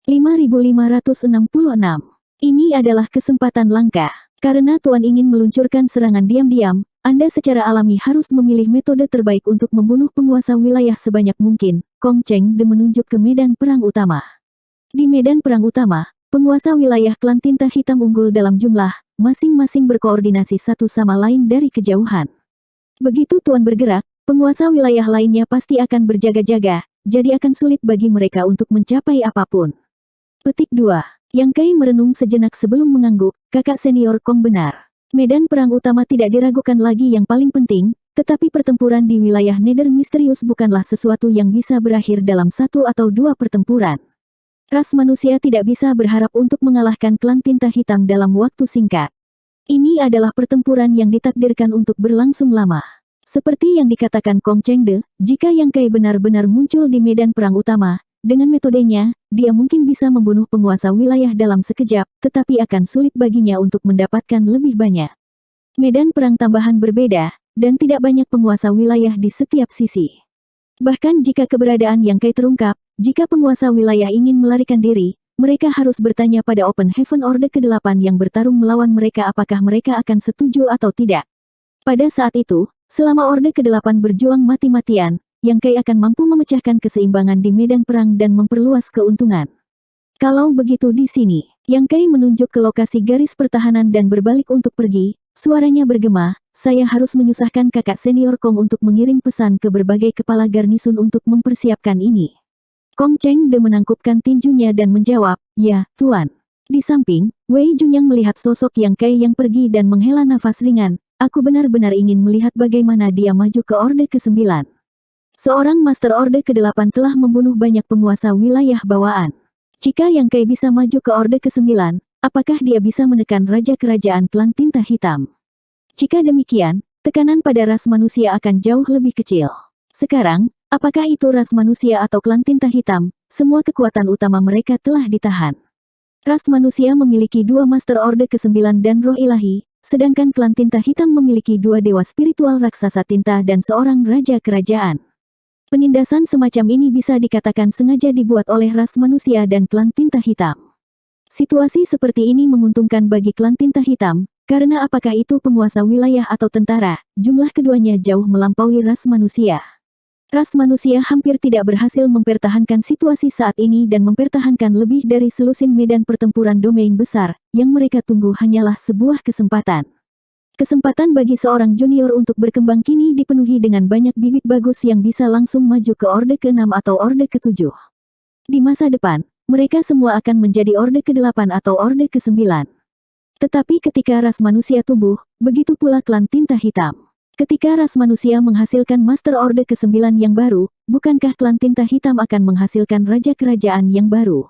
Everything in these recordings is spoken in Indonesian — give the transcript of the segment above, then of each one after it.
5566. Ini adalah kesempatan langka. Karena Tuan ingin meluncurkan serangan diam-diam, Anda secara alami harus memilih metode terbaik untuk membunuh penguasa wilayah sebanyak mungkin. Kong Chengde menunjuk ke medan perang utama. Di medan perang utama, penguasa wilayah klan tinta hitam unggul dalam jumlah, masing-masing berkoordinasi satu sama lain dari kejauhan. Begitu Tuan bergerak, penguasa wilayah lainnya pasti akan berjaga-jaga, jadi akan sulit bagi mereka untuk mencapai apapun. Petik 2. Yang Kai merenung sejenak sebelum mengangguk, kakak senior Kong benar. Medan perang utama tidak diragukan lagi yang paling penting, tetapi pertempuran di wilayah Nether misterius bukanlah sesuatu yang bisa berakhir dalam satu atau dua pertempuran. Ras manusia tidak bisa berharap untuk mengalahkan klan tinta hitam dalam waktu singkat. Ini adalah pertempuran yang ditakdirkan untuk berlangsung lama. Seperti yang dikatakan Kong Chengde, jika Yang Kai benar-benar muncul di medan perang utama, dengan metodenya, dia mungkin bisa membunuh penguasa wilayah dalam sekejap, tetapi akan sulit baginya untuk mendapatkan lebih banyak. Medan perang tambahan berbeda, dan tidak banyak penguasa wilayah di setiap sisi. Bahkan jika keberadaan Yang Kai terungkap, jika penguasa wilayah ingin melarikan diri, mereka harus bertanya pada Open Heaven Orde ke-8 yang bertarung melawan mereka apakah mereka akan setuju atau tidak. Pada saat itu, selama Orde ke-8 berjuang mati-matian, Yang Kai akan mampu memecahkan keseimbangan di medan perang dan memperluas keuntungan. Kalau begitu di sini, Yang Kai menunjuk ke lokasi garis pertahanan dan berbalik untuk pergi, suaranya bergema, saya harus menyusahkan kakak senior Kong untuk mengirim pesan ke berbagai kepala garnisun untuk mempersiapkan ini. Kong Chengde menangkupkan tinjunya dan menjawab, ya, Tuan. Di samping, Wei Junyang melihat sosok Yang Kai yang pergi dan menghela nafas ringan, aku benar-benar ingin melihat bagaimana dia maju ke Orde ke-9. Seorang Master Orde ke-8 telah membunuh banyak penguasa wilayah bawaan. Jika Yang Kai bisa maju ke Orde ke-9, apakah dia bisa menekan Raja Kerajaan Klan Tinta Hitam? Jika demikian, tekanan pada ras manusia akan jauh lebih kecil. Sekarang, apakah itu ras manusia atau Klan Tinta Hitam, semua kekuatan utama mereka telah ditahan. Ras manusia memiliki 2 Master Orde ke-9 dan Roh Ilahi, sedangkan Klan Tinta Hitam memiliki 2 dewa spiritual raksasa tinta dan seorang Raja Kerajaan. Penindasan semacam ini bisa dikatakan sengaja dibuat oleh ras manusia dan klan tinta hitam. Situasi seperti ini menguntungkan bagi klan tinta hitam, karena apakah itu penguasa wilayah atau tentara, jumlah keduanya jauh melampaui ras manusia. Ras manusia hampir tidak berhasil mempertahankan situasi saat ini dan mempertahankan lebih dari selusin medan pertempuran domain besar, yang mereka tunggu hanyalah sebuah kesempatan. Kesempatan bagi seorang junior untuk berkembang kini dipenuhi dengan banyak bibit bagus yang bisa langsung maju ke Orde ke-6 atau Orde ke-7. Di masa depan, mereka semua akan menjadi Orde ke-8 atau Orde ke-9. Tetapi ketika ras manusia tumbuh, begitu pula klan tinta hitam. Ketika ras manusia menghasilkan Master Orde ke-9 yang baru, bukankah klan tinta hitam akan menghasilkan Raja Kerajaan yang baru?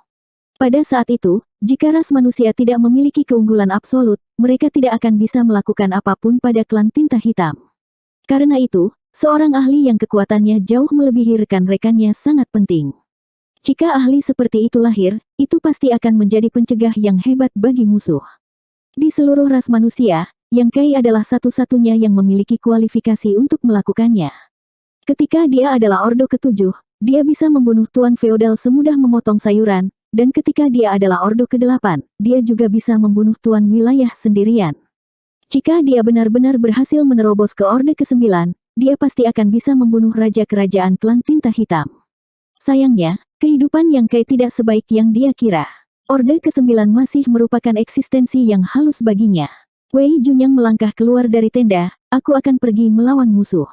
Pada saat itu, jika ras manusia tidak memiliki keunggulan absolut, mereka tidak akan bisa melakukan apapun pada klan tinta hitam. Karena itu, seorang ahli yang kekuatannya jauh melebihi rekan-rekannya sangat penting. Jika ahli seperti itu lahir, itu pasti akan menjadi pencegah yang hebat bagi musuh. Di seluruh ras manusia, Yang Kai adalah satu-satunya yang memiliki kualifikasi untuk melakukannya. Ketika dia adalah Ordo ke-7, dia bisa membunuh Tuan Feodal semudah memotong sayuran, dan ketika dia adalah Ordo ke-8, dia juga bisa membunuh Tuan Wilayah sendirian. Jika dia benar-benar berhasil menerobos ke Orde ke-9, dia pasti akan bisa membunuh Raja Kerajaan Klan Tinta Hitam. Sayangnya, kehidupan Yang Kai tidak sebaik yang dia kira. Orde ke-9 masih merupakan eksistensi yang halus baginya. Wei Junyang melangkah keluar dari tenda, aku akan pergi melawan musuh.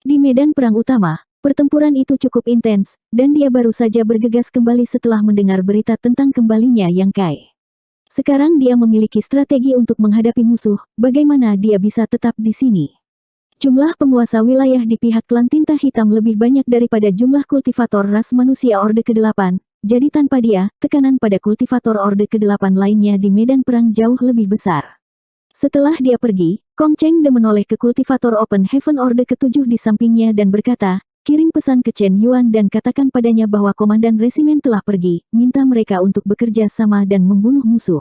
Di medan perang utama, pertempuran itu cukup intens, dan dia baru saja bergegas kembali setelah mendengar berita tentang kembalinya Yang Kai. Sekarang dia memiliki strategi untuk menghadapi musuh, bagaimana dia bisa tetap di sini. Jumlah penguasa wilayah di pihak klan tinta hitam lebih banyak daripada jumlah kultivator ras manusia Orde ke-8, jadi tanpa dia, tekanan pada kultivator Orde ke-8 lainnya di medan perang jauh lebih besar. Setelah dia pergi, Kong Chengde menoleh ke kultivator Open Heaven Orde ke-7 di sampingnya dan berkata, kirim pesan ke Chen Yuan dan katakan padanya bahwa komandan resimen telah pergi, minta mereka untuk bekerja sama dan membunuh musuh.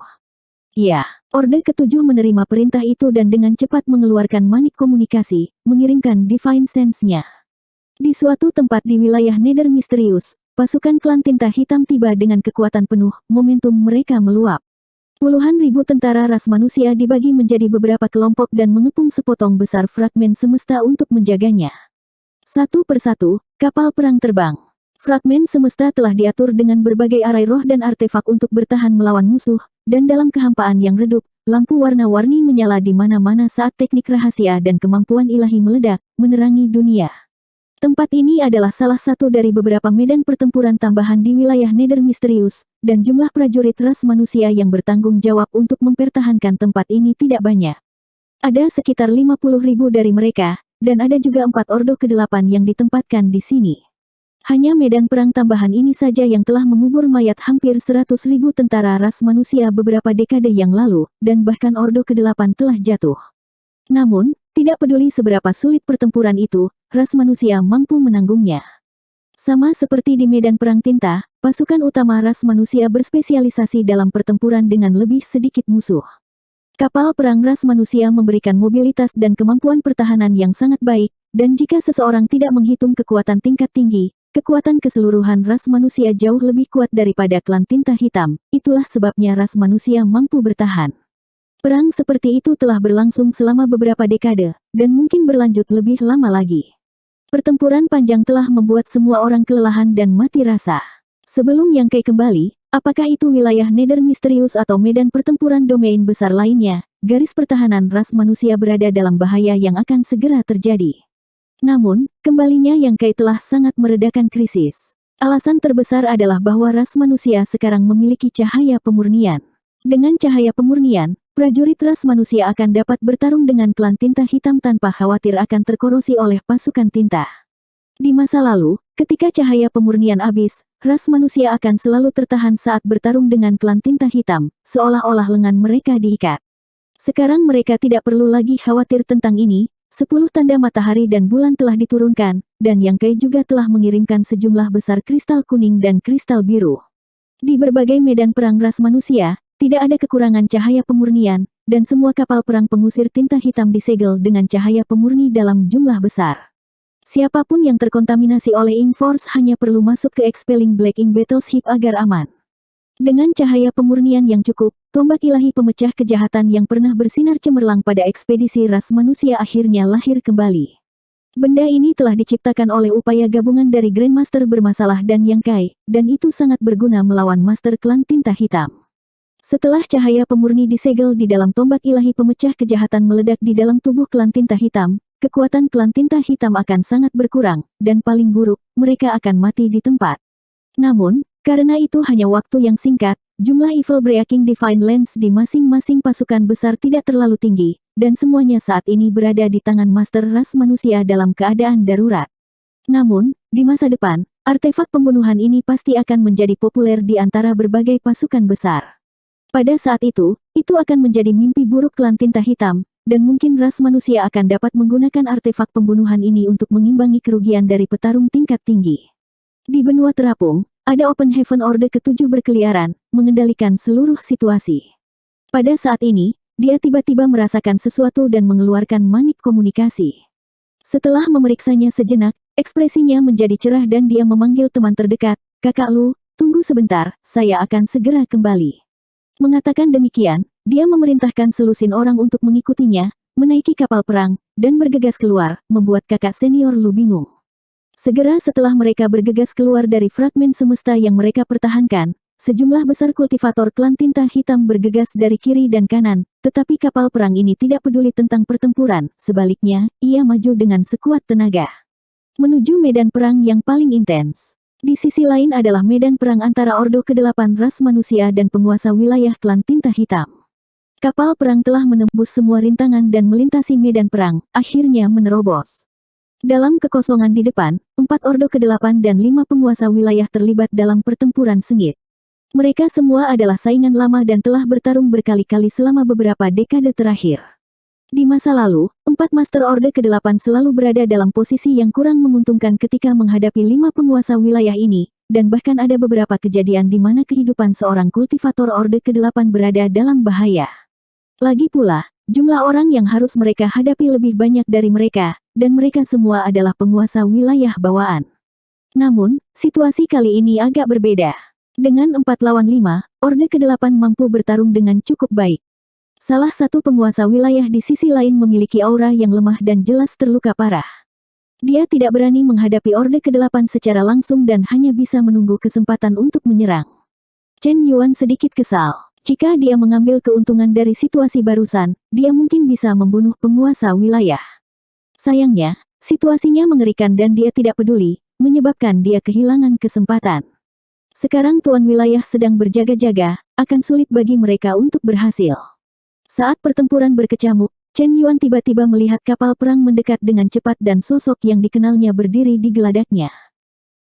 Ya, Orde ke-7 menerima perintah itu dan dengan cepat mengeluarkan manik komunikasi, mengirimkan Divine Sense-nya. Di suatu tempat di wilayah Nether misterius, pasukan klan tinta hitam tiba dengan kekuatan penuh, momentum mereka meluap. Puluhan ribu tentara ras manusia dibagi menjadi beberapa kelompok dan mengepung sepotong besar fragmen semesta untuk menjaganya. Satu persatu, kapal perang terbang. Fragmen semesta telah diatur dengan berbagai arai roh dan artefak untuk bertahan melawan musuh, dan dalam kehampaan yang redup, lampu warna-warni menyala di mana-mana saat teknik rahasia dan kemampuan ilahi meledak, menerangi dunia. Tempat ini adalah salah satu dari beberapa medan pertempuran tambahan di wilayah Nether Misterius, dan jumlah prajurit ras manusia yang bertanggung jawab untuk mempertahankan tempat ini tidak banyak. Ada sekitar 50.000 dari mereka, dan ada juga 4 Ordo ke-8 yang ditempatkan di sini. Hanya medan perang tambahan ini saja yang telah mengubur mayat hampir 100.000 tentara ras manusia beberapa dekade yang lalu, dan bahkan Ordo ke-8 telah jatuh. Namun, tidak peduli seberapa sulit pertempuran itu, ras manusia mampu menanggungnya. Sama seperti di medan perang tinta, pasukan utama ras manusia berspesialisasi dalam pertempuran dengan lebih sedikit musuh. Kapal perang ras manusia memberikan mobilitas dan kemampuan pertahanan yang sangat baik, dan jika seseorang tidak menghitung kekuatan tingkat tinggi, kekuatan keseluruhan ras manusia jauh lebih kuat daripada klan tinta hitam, itulah sebabnya ras manusia mampu bertahan. Perang seperti itu telah berlangsung selama beberapa dekade, dan mungkin berlanjut lebih lama lagi. Pertempuran panjang telah membuat semua orang kelelahan dan mati rasa. Sebelum Yang Kai kembali, apakah itu wilayah Nether Misterius atau medan pertempuran domain besar lainnya, garis pertahanan ras manusia berada dalam bahaya yang akan segera terjadi. Namun, kembalinya Yang Kai telah sangat meredakan krisis. Alasan terbesar adalah bahwa ras manusia sekarang memiliki cahaya pemurnian. Dengan cahaya pemurnian, prajurit ras manusia akan dapat bertarung dengan klan tinta hitam tanpa khawatir akan terkorosi oleh pasukan tinta. Di masa lalu, ketika cahaya pemurnian habis, ras manusia akan selalu tertahan saat bertarung dengan klan tinta hitam, seolah-olah lengan mereka diikat. Sekarang mereka tidak perlu lagi khawatir tentang ini, 10 tanda matahari dan bulan telah diturunkan, dan Yang Kai juga telah mengirimkan sejumlah besar kristal kuning dan kristal biru. Di berbagai medan perang ras manusia, tidak ada kekurangan cahaya pemurnian, dan semua kapal perang pengusir tinta hitam disegel dengan cahaya pemurni dalam jumlah besar. Siapapun yang terkontaminasi oleh Ink Force hanya perlu masuk ke Expelling Black Ink Battleship agar aman. Dengan cahaya pemurnian yang cukup, tombak ilahi pemecah kejahatan yang pernah bersinar cemerlang pada ekspedisi ras manusia akhirnya lahir kembali. Benda ini telah diciptakan oleh upaya gabungan dari Grandmaster bermasalah dan Yang Kai, dan itu sangat berguna melawan Master Klan Tinta Hitam. Setelah cahaya pemurni disegel di dalam tombak ilahi pemecah kejahatan meledak di dalam tubuh klan tinta hitam, kekuatan klan tinta hitam akan sangat berkurang, dan paling buruk, mereka akan mati di tempat. Namun, karena itu hanya waktu yang singkat, jumlah Evil Breaking Divine Lens di masing-masing pasukan besar tidak terlalu tinggi, dan semuanya saat ini berada di tangan Master Ras Manusia dalam keadaan darurat. Namun, di masa depan, artefak pembunuhan ini pasti akan menjadi populer di antara berbagai pasukan besar. Pada saat itu akan menjadi mimpi buruk klan tinta hitam, dan mungkin ras manusia akan dapat menggunakan artefak pembunuhan ini untuk mengimbangi kerugian dari petarung tingkat tinggi. Di benua terapung, ada Open Heaven Orde ke-7 berkeliaran, mengendalikan seluruh situasi. Pada saat ini, dia tiba-tiba merasakan sesuatu dan mengeluarkan manik komunikasi. Setelah memeriksanya sejenak, ekspresinya menjadi cerah dan dia memanggil teman terdekat, "Kakak Lu, tunggu sebentar, saya akan segera kembali." Mengatakan demikian, dia memerintahkan selusin orang untuk mengikutinya, menaiki kapal perang, dan bergegas keluar, membuat kakak senior Lu bingung. Segera setelah mereka bergegas keluar dari fragmen semesta yang mereka pertahankan, sejumlah besar kultivator klan tinta hitam bergegas dari kiri dan kanan, tetapi kapal perang ini tidak peduli tentang pertempuran, sebaliknya, ia maju dengan sekuat tenaga menuju medan perang yang paling intens. Di sisi lain adalah medan perang antara Ordo ke-8 ras manusia dan penguasa wilayah klan tinta hitam. Kapal perang telah menembus semua rintangan dan melintasi medan perang, akhirnya menerobos. Dalam kekosongan di depan, 4 Ordo ke-8 dan 5 penguasa wilayah terlibat dalam pertempuran sengit. Mereka semua adalah saingan lama dan telah bertarung berkali-kali selama beberapa dekade terakhir. Di masa lalu, 4 Master Orde ke-8 selalu berada dalam posisi yang kurang menguntungkan ketika menghadapi 5 penguasa wilayah ini, dan bahkan ada beberapa kejadian di mana kehidupan seorang kultivator Orde ke-8 berada dalam bahaya. Lagi pula, jumlah orang yang harus mereka hadapi lebih banyak dari mereka, dan mereka semua adalah penguasa wilayah bawaan. Namun, situasi kali ini agak berbeda. Dengan 4 lawan 5, Orde ke-8 mampu bertarung dengan cukup baik. Salah satu penguasa wilayah di sisi lain memiliki aura yang lemah dan jelas terluka parah. Dia tidak berani menghadapi Orde ke-8 secara langsung dan hanya bisa menunggu kesempatan untuk menyerang. Chen Yuan sedikit kesal. Jika dia mengambil keuntungan dari situasi barusan, dia mungkin bisa membunuh penguasa wilayah. Sayangnya, situasinya mengerikan dan dia tidak peduli, menyebabkan dia kehilangan kesempatan. Sekarang tuan wilayah sedang berjaga-jaga, akan sulit bagi mereka untuk berhasil. Saat pertempuran berkecamuk, Chen Yuan tiba-tiba melihat kapal perang mendekat dengan cepat dan sosok yang dikenalnya berdiri di geladaknya.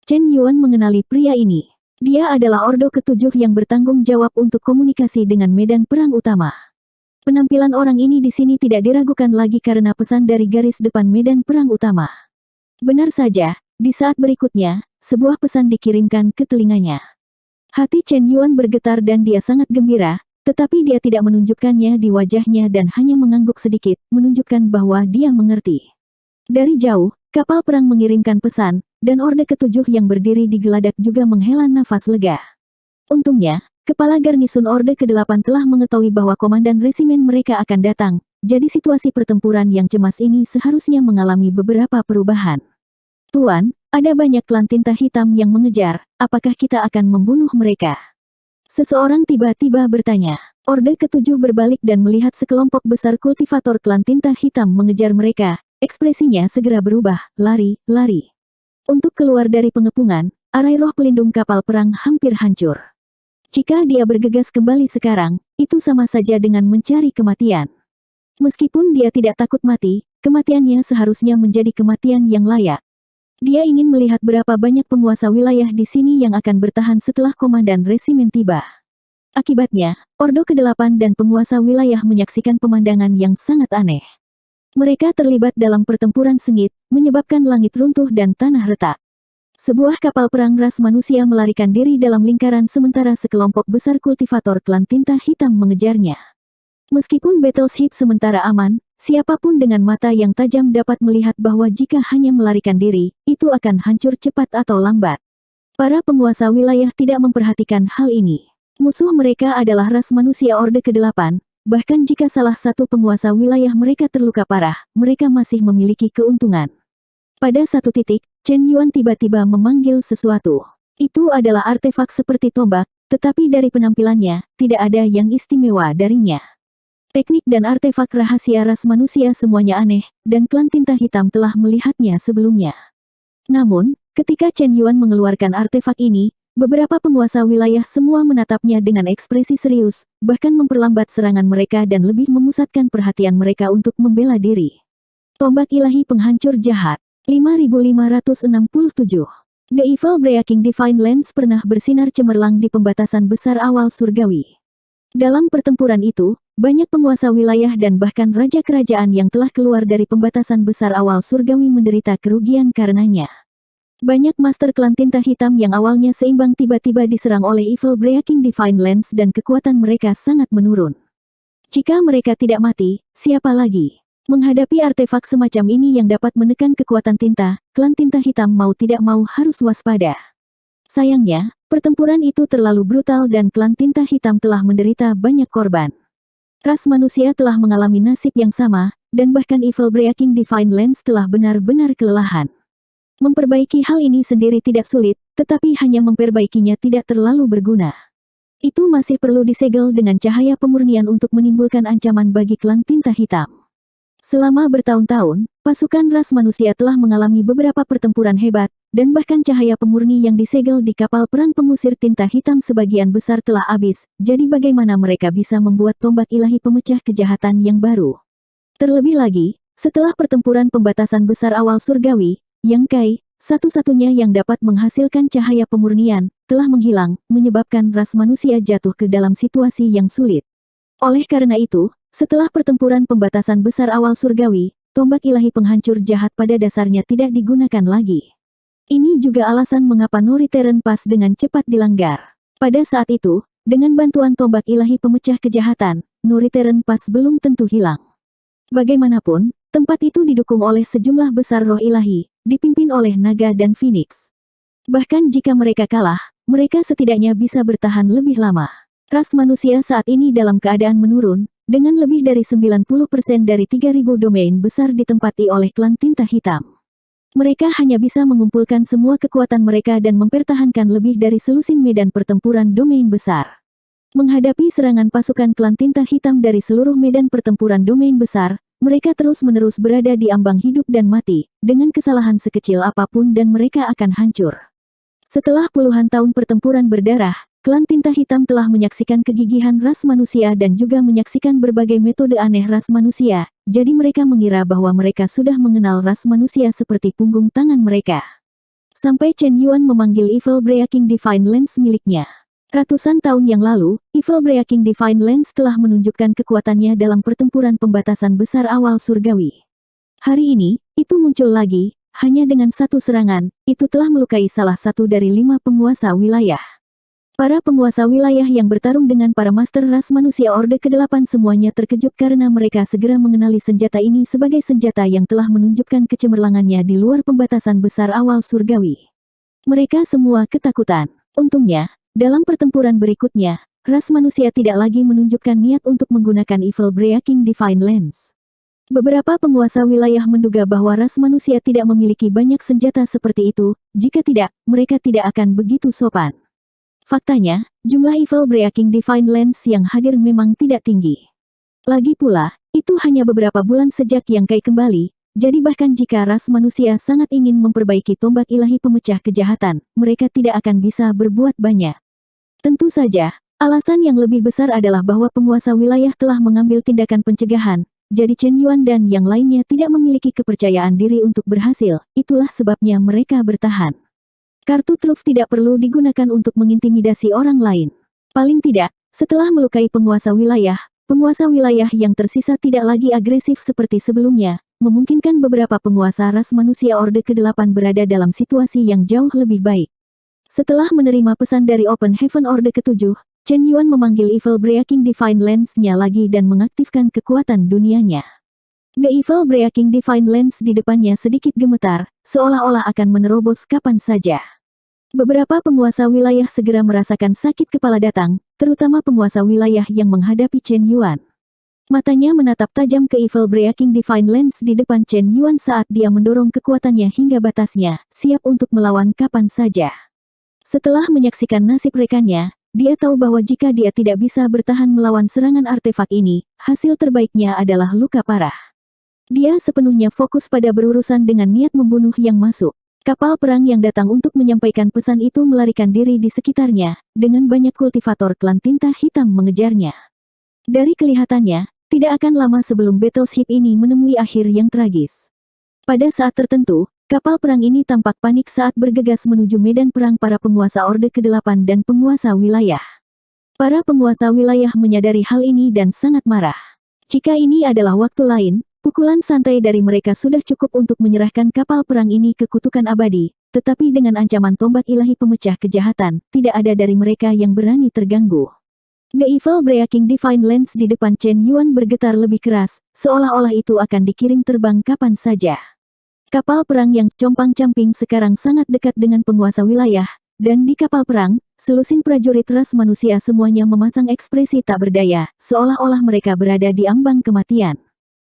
Chen Yuan mengenali pria ini. Dia adalah Ordo ke-7 yang bertanggung jawab untuk komunikasi dengan medan perang utama. Penampilan orang ini di sini tidak diragukan lagi karena pesan dari garis depan medan perang utama. Benar saja, di saat berikutnya, sebuah pesan dikirimkan ke telinganya. Hati Chen Yuan bergetar dan dia sangat gembira, tetapi dia tidak menunjukkannya di wajahnya dan hanya mengangguk sedikit, menunjukkan bahwa dia mengerti. Dari jauh, kapal perang mengirimkan pesan, dan Orde ke-7 yang berdiri di geladak juga menghela nafas lega. Untungnya, kepala garnisun Orde ke-8 telah mengetahui bahwa komandan resimen mereka akan datang, jadi situasi pertempuran yang cemas ini seharusnya mengalami beberapa perubahan. Tuan, ada banyak klan tinta hitam yang mengejar, apakah kita akan membunuh mereka? Seseorang tiba-tiba bertanya. Orde ke-7 berbalik dan melihat sekelompok besar kultivator klan tinta hitam mengejar mereka, ekspresinya segera berubah, lari, lari. Untuk keluar dari pengepungan, arai roh pelindung kapal perang hampir hancur. Jika dia bergegas kembali sekarang, itu sama saja dengan mencari kematian. Meskipun dia tidak takut mati, kematiannya seharusnya menjadi kematian yang layak. Dia ingin melihat berapa banyak penguasa wilayah di sini yang akan bertahan setelah komandan resimen tiba. Akibatnya, Ordo ke-8 dan penguasa wilayah menyaksikan pemandangan yang sangat aneh. Mereka terlibat dalam pertempuran sengit, menyebabkan langit runtuh dan tanah retak. Sebuah kapal perang ras manusia melarikan diri dalam lingkaran sementara sekelompok besar kultivator klan tinta hitam mengejarnya. Meskipun battleship sementara aman, siapapun dengan mata yang tajam dapat melihat bahwa jika hanya melarikan diri, itu akan hancur cepat atau lambat. Para penguasa wilayah tidak memperhatikan hal ini. Musuh mereka adalah ras manusia Orde ke-8, bahkan jika salah satu penguasa wilayah mereka terluka parah, mereka masih memiliki keuntungan. Pada satu titik, Chen Yuan tiba-tiba memanggil sesuatu. Itu adalah artefak seperti tombak, tetapi dari penampilannya, tidak ada yang istimewa darinya. Teknik dan artefak rahasia ras manusia semuanya aneh, dan klan tinta hitam telah melihatnya sebelumnya. Namun, ketika Chen Yuan mengeluarkan artefak ini, beberapa penguasa wilayah semua menatapnya dengan ekspresi serius, bahkan memperlambat serangan mereka dan lebih memusatkan perhatian mereka untuk membela diri. Tombak ilahi penghancur jahat. 5567. The Evil Breaking Divine Lens pernah bersinar cemerlang di pembatasan besar awal surgawi. Dalam pertempuran itu, banyak penguasa wilayah dan bahkan raja kerajaan yang telah keluar dari pembatasan besar awal surgawi menderita kerugian karenanya. Banyak master klan tinta hitam yang awalnya seimbang tiba-tiba diserang oleh Evil Breaking Divine Lens dan kekuatan mereka sangat menurun. Jika mereka tidak mati, siapa lagi? Menghadapi artefak semacam ini yang dapat menekan kekuatan tinta, klan tinta hitam mau tidak mau harus waspada. Sayangnya, pertempuran itu terlalu brutal dan klan tinta hitam telah menderita banyak korban. Ras manusia telah mengalami nasib yang sama, dan bahkan Evil Breaking Divine Lens telah benar-benar kelelahan. Memperbaiki hal ini sendiri tidak sulit, tetapi hanya memperbaikinya tidak terlalu berguna. Itu masih perlu disegel dengan cahaya pemurnian untuk menimbulkan ancaman bagi klan tinta hitam. Selama bertahun-tahun, pasukan ras manusia telah mengalami beberapa pertempuran hebat, dan bahkan cahaya pemurni yang disegel di kapal perang pengusir tinta hitam sebagian besar telah habis, jadi bagaimana mereka bisa membuat tombak ilahi pemecah kejahatan yang baru? Terlebih lagi, setelah pertempuran pembatasan besar awal surgawi, Yang Kai, satu-satunya yang dapat menghasilkan cahaya pemurnian, telah menghilang, menyebabkan ras manusia jatuh ke dalam situasi yang sulit. Oleh karena itu, setelah pertempuran pembatasan besar awal surgawi, tombak ilahi penghancur jahat pada dasarnya tidak digunakan lagi. Ini juga alasan mengapa No Return Pass dengan cepat dilanggar. Pada saat itu, dengan bantuan tombak ilahi pemecah kejahatan, No Return Pass belum tentu hilang. Bagaimanapun, tempat itu didukung oleh sejumlah besar roh ilahi, dipimpin oleh naga dan phoenix. Bahkan jika mereka kalah, mereka setidaknya bisa bertahan lebih lama. Ras manusia saat ini dalam keadaan menurun, dengan lebih dari 90% dari 3.000 domain besar ditempati oleh klan tinta hitam. Mereka hanya bisa mengumpulkan semua kekuatan mereka dan mempertahankan lebih dari selusin medan pertempuran domain besar. Menghadapi serangan pasukan klan tinta hitam dari seluruh medan pertempuran domain besar, mereka terus-menerus berada di ambang hidup dan mati, dengan kesalahan sekecil apapun dan mereka akan hancur. Setelah puluhan tahun pertempuran berdarah, klan tinta hitam telah menyaksikan kegigihan ras manusia dan juga menyaksikan berbagai metode aneh ras manusia, jadi mereka mengira bahwa mereka sudah mengenal ras manusia seperti punggung tangan mereka. Sampai Chen Yuan memanggil Evil Breaking Divine Lens miliknya. Ratusan tahun yang lalu, Evil Breaking Divine Lens telah menunjukkan kekuatannya dalam pertempuran pembatasan besar awal surgawi. Hari ini, itu muncul lagi, hanya dengan satu serangan, itu telah melukai salah satu dari 5 penguasa wilayah. Para penguasa wilayah yang bertarung dengan para master ras manusia Orde ke-8 semuanya terkejut karena mereka segera mengenali senjata ini sebagai senjata yang telah menunjukkan kecemerlangannya di luar pembatasan besar awal surgawi. Mereka semua ketakutan. Untungnya, dalam pertempuran berikutnya, ras manusia tidak lagi menunjukkan niat untuk menggunakan Evil Breaking Divine Lens. Beberapa penguasa wilayah menduga bahwa ras manusia tidak memiliki banyak senjata seperti itu, jika tidak, mereka tidak akan begitu sopan. Faktanya, jumlah Evil Breaking Divine Lens yang hadir memang tidak tinggi. Lagi pula, itu hanya beberapa bulan sejak Yang Kai kembali, jadi bahkan jika ras manusia sangat ingin memperbaiki tombak ilahi pemecah kejahatan, mereka tidak akan bisa berbuat banyak. Tentu saja, alasan yang lebih besar adalah bahwa penguasa wilayah telah mengambil tindakan pencegahan, jadi Chen Yuan dan yang lainnya tidak memiliki kepercayaan diri untuk berhasil, itulah sebabnya mereka bertahan. Kartu truf tidak perlu digunakan untuk mengintimidasi orang lain. Paling tidak, setelah melukai penguasa wilayah yang tersisa tidak lagi agresif seperti sebelumnya, memungkinkan beberapa penguasa ras manusia Orde ke-8 berada dalam situasi yang jauh lebih baik. Setelah menerima pesan dari Open Heaven Orde ke-7, Chen Yuan memanggil Evil Breaking Divine Lens-nya lagi dan mengaktifkan kekuatan dunianya. The Evil Breaking Divine Lens di depannya sedikit gemetar, seolah-olah akan menerobos kapan saja. Beberapa penguasa wilayah segera merasakan sakit kepala datang, terutama penguasa wilayah yang menghadapi Chen Yuan. Matanya menatap tajam ke Evil Breaking Divine Lens di depan Chen Yuan saat dia mendorong kekuatannya hingga batasnya, siap untuk melawan kapan saja. Setelah menyaksikan nasib rekannya, dia tahu bahwa jika dia tidak bisa bertahan melawan serangan artefak ini, hasil terbaiknya adalah luka parah. Dia sepenuhnya fokus pada berurusan dengan niat membunuh yang masuk. Kapal perang yang datang untuk menyampaikan pesan itu melarikan diri di sekitarnya, dengan banyak kultivator klan tinta hitam mengejarnya. Dari kelihatannya, tidak akan lama sebelum battleship ini menemui akhir yang tragis. Pada saat tertentu, kapal perang ini tampak panik saat bergegas menuju medan perang para penguasa Orde ke-8 dan penguasa wilayah. Para penguasa wilayah menyadari hal ini dan sangat marah. Jika ini adalah waktu lain, pukulan santai dari mereka sudah cukup untuk menyerahkan kapal perang ini ke kutukan abadi, tetapi dengan ancaman tombak ilahi pemecah kejahatan, tidak ada dari mereka yang berani terganggu. The Evil Breaking Divine Lens di depan Chen Yuan bergetar lebih keras, seolah-olah itu akan dikirim terbang kapan saja. Kapal perang yang compang-camping sekarang sangat dekat dengan penguasa wilayah, dan di kapal perang, selusin prajurit ras manusia semuanya memasang ekspresi tak berdaya, seolah-olah mereka berada di ambang kematian.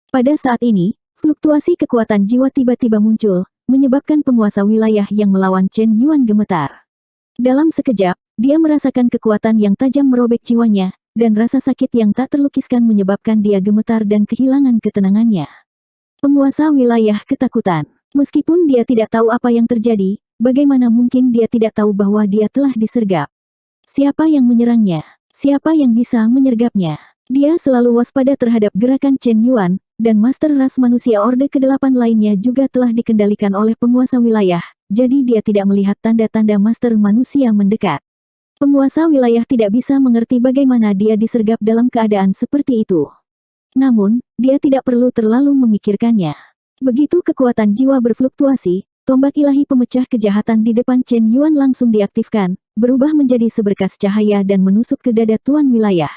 Pada saat ini, fluktuasi kekuatan jiwa tiba-tiba muncul, menyebabkan penguasa wilayah yang melawan Chen Yuan gemetar. Dalam sekejap, dia merasakan kekuatan yang tajam merobek jiwanya, dan rasa sakit yang tak terlukiskan menyebabkan dia gemetar dan kehilangan ketenangannya. Penguasa wilayah ketakutan. Meskipun dia tidak tahu apa yang terjadi, bagaimana mungkin dia tidak tahu bahwa dia telah disergap? Siapa yang menyerangnya? Siapa yang bisa menyergapnya? Dia selalu waspada terhadap gerakan Chen Yuan, dan master ras manusia Orde ke-8 lainnya juga telah dikendalikan oleh penguasa wilayah, jadi dia tidak melihat tanda-tanda master manusia mendekat. Penguasa wilayah tidak bisa mengerti bagaimana dia disergap dalam keadaan seperti itu. Namun, dia tidak perlu terlalu memikirkannya. Begitu kekuatan jiwa berfluktuasi, tombak ilahi pemecah kejahatan di depan Chen Yuan langsung diaktifkan, berubah menjadi seberkas cahaya dan menusuk ke dada tuan wilayah.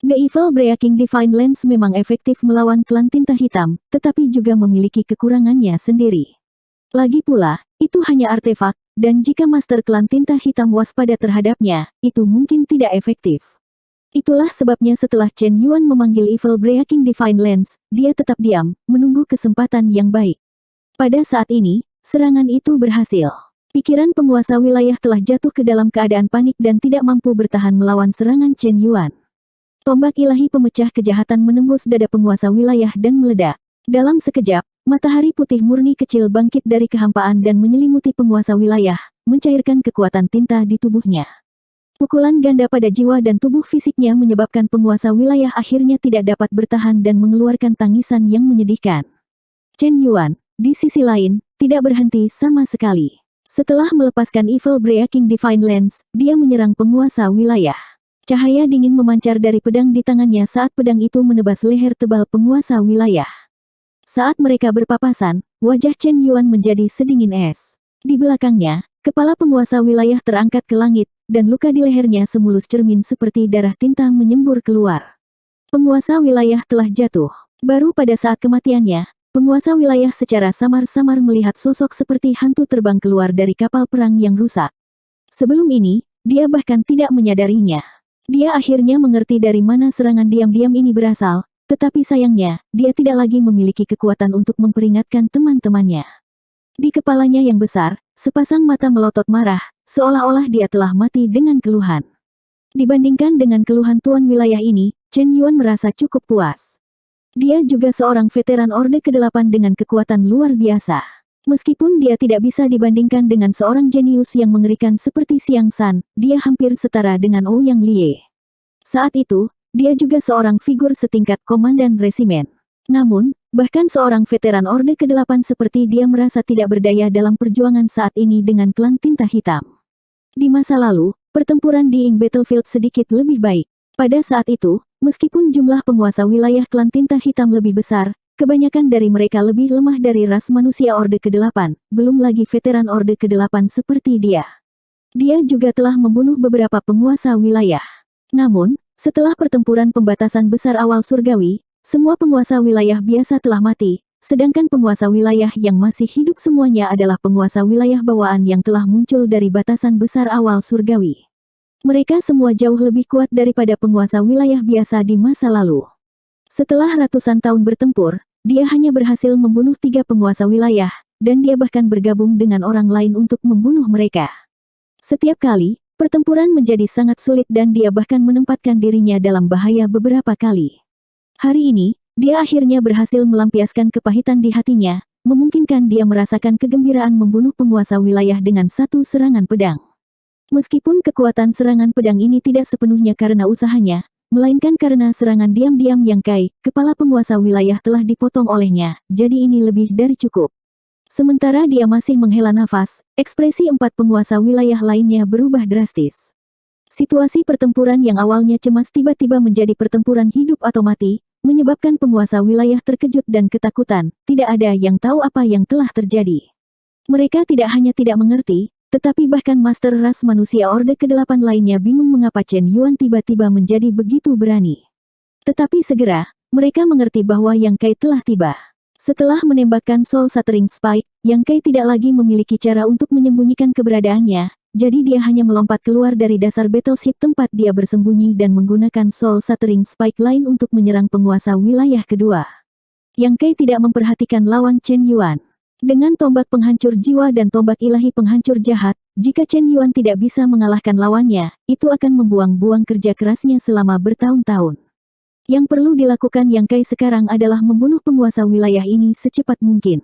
The Evil Breaking Divine Lens memang efektif melawan klan tinta hitam, tetapi juga memiliki kekurangannya sendiri. Lagi pula, itu hanya artefak, dan jika Master Klan Tinta Hitam waspada terhadapnya, itu mungkin tidak efektif. Itulah sebabnya setelah Chen Yuan memanggil Evil Breaking Divine Lens, dia tetap diam, menunggu kesempatan yang baik. Pada saat ini, serangan itu berhasil. Pikiran penguasa wilayah telah jatuh ke dalam keadaan panik dan tidak mampu bertahan melawan serangan Chen Yuan. Tombak ilahi pemecah kejahatan menembus dada penguasa wilayah dan meledak. Dalam sekejap, matahari putih murni kecil bangkit dari kehampaan dan menyelimuti penguasa wilayah, mencairkan kekuatan tinta di tubuhnya. Pukulan ganda pada jiwa dan tubuh fisiknya menyebabkan penguasa wilayah akhirnya tidak dapat bertahan dan mengeluarkan tangisan yang menyedihkan. Chen Yuan, di sisi lain, tidak berhenti sama sekali. Setelah melepaskan Evil Breaking Divine Lens, dia menyerang penguasa wilayah. Cahaya dingin memancar dari pedang di tangannya saat pedang itu menebas leher tebal penguasa wilayah. Saat mereka berpapasan, wajah Chen Yuan menjadi sedingin es. Di belakangnya, kepala penguasa wilayah terangkat ke langit, dan luka di lehernya semulus cermin seperti darah tinta menyembur keluar. Penguasa wilayah telah jatuh. Baru pada saat kematiannya, penguasa wilayah secara samar-samar melihat sosok seperti hantu terbang keluar dari kapal perang yang rusak. Sebelum ini, dia bahkan tidak menyadarinya. Dia akhirnya mengerti dari mana serangan diam-diam ini berasal, tetapi sayangnya, dia tidak lagi memiliki kekuatan untuk memperingatkan teman-temannya. Di kepalanya yang besar, sepasang mata melotot marah, seolah-olah dia telah mati dengan keluhan. Dibandingkan dengan keluhan tuan wilayah ini, Chen Yuan merasa cukup puas. Dia juga seorang veteran Orde ke-8 dengan kekuatan luar biasa. Meskipun dia tidak bisa dibandingkan dengan seorang jenius yang mengerikan seperti Xiang San, dia hampir setara dengan Ouyang Lie. Saat itu, dia juga seorang figur setingkat komandan resimen. Namun, bahkan seorang veteran Orde ke-8 seperti dia merasa tidak berdaya dalam perjuangan saat ini dengan klan Tinta Hitam. Di masa lalu, pertempuran di Ing Battlefield sedikit lebih baik. Pada saat itu, meskipun jumlah penguasa wilayah klan Tinta Hitam lebih besar, kebanyakan dari mereka lebih lemah dari ras manusia Orde ke-8, belum lagi veteran Orde ke-8 seperti dia. Dia juga telah membunuh beberapa penguasa wilayah. Namun, setelah pertempuran pembatasan besar awal surgawi, semua penguasa wilayah biasa telah mati, sedangkan penguasa wilayah yang masih hidup semuanya adalah penguasa wilayah bawaan yang telah muncul dari batasan besar awal surgawi. Mereka semua jauh lebih kuat daripada penguasa wilayah biasa di masa lalu. Setelah ratusan tahun bertempur, dia hanya berhasil membunuh 3 penguasa wilayah, dan dia bahkan bergabung dengan orang lain untuk membunuh mereka. Setiap kali, pertempuran menjadi sangat sulit dan dia bahkan menempatkan dirinya dalam bahaya beberapa kali. Hari ini, dia akhirnya berhasil melampiaskan kepahitan di hatinya, memungkinkan dia merasakan kegembiraan membunuh penguasa wilayah dengan satu serangan pedang. Meskipun kekuatan serangan pedang ini tidak sepenuhnya karena usahanya, melainkan karena serangan diam-diam Yang Kai, kepala penguasa wilayah telah dipotong olehnya, jadi ini lebih dari cukup. Sementara dia masih menghela nafas, ekspresi 4 penguasa wilayah lainnya berubah drastis. Situasi pertempuran yang awalnya cemas tiba-tiba menjadi pertempuran hidup atau mati, menyebabkan penguasa wilayah terkejut dan ketakutan, tidak ada yang tahu apa yang telah terjadi. Mereka tidak hanya tidak mengerti, tetapi bahkan Master Ras Manusia Orde ke-8 lainnya bingung mengapa Chen Yuan tiba-tiba menjadi begitu berani. Tetapi segera, mereka mengerti bahwa Yang Kai telah tiba. Setelah menembakkan Soul Shattering Spike, Yang Kai tidak lagi memiliki cara untuk menyembunyikan keberadaannya, jadi dia hanya melompat keluar dari dasar battleship tempat dia bersembunyi dan menggunakan Soul Shattering Spike lain untuk menyerang penguasa wilayah kedua. Yang Kai tidak memperhatikan lawan Chen Yuan. Dengan tombak penghancur jiwa dan tombak ilahi penghancur jahat, jika Chen Yuan tidak bisa mengalahkan lawannya, itu akan membuang-buang kerja kerasnya selama bertahun-tahun. Yang perlu dilakukan Yang Kai sekarang adalah membunuh penguasa wilayah ini secepat mungkin.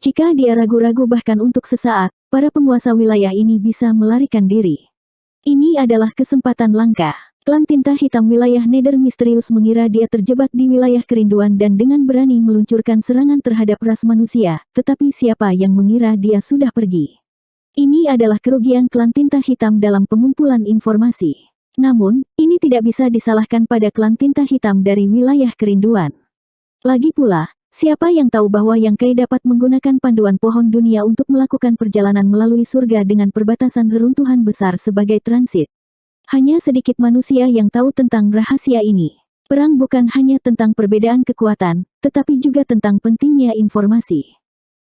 Jika dia ragu-ragu bahkan untuk sesaat, para penguasa wilayah ini bisa melarikan diri. Ini adalah kesempatan langka. Klan Tinta Hitam wilayah Nether misterius mengira dia terjebak di wilayah kerinduan dan dengan berani meluncurkan serangan terhadap ras manusia, tetapi siapa yang mengira dia sudah pergi? Ini adalah kerugian klan Tinta Hitam dalam pengumpulan informasi. Namun, ini tidak bisa disalahkan pada klan Tinta Hitam dari wilayah kerinduan. Lagi pula, siapa yang tahu bahwa Yang Kai dapat menggunakan panduan pohon dunia untuk melakukan perjalanan melalui surga dengan perbatasan reruntuhan besar sebagai transit? Hanya sedikit manusia yang tahu tentang rahasia ini. Perang bukan hanya tentang perbedaan kekuatan, tetapi juga tentang pentingnya informasi.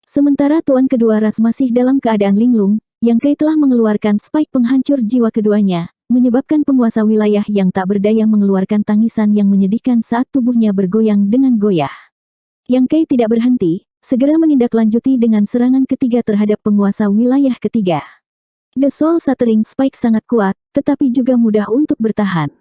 Sementara tuan kedua ras masih dalam keadaan linglung, Yang Kai telah mengeluarkan spike penghancur jiwa keduanya, menyebabkan penguasa wilayah yang tak berdaya mengeluarkan tangisan yang menyedihkan saat tubuhnya bergoyang dengan goyah. Yang Kai tidak berhenti, segera menindaklanjuti dengan serangan ketiga terhadap penguasa wilayah ketiga. The Soul Shattering Spike sangat kuat, tetapi juga mudah untuk bertahan.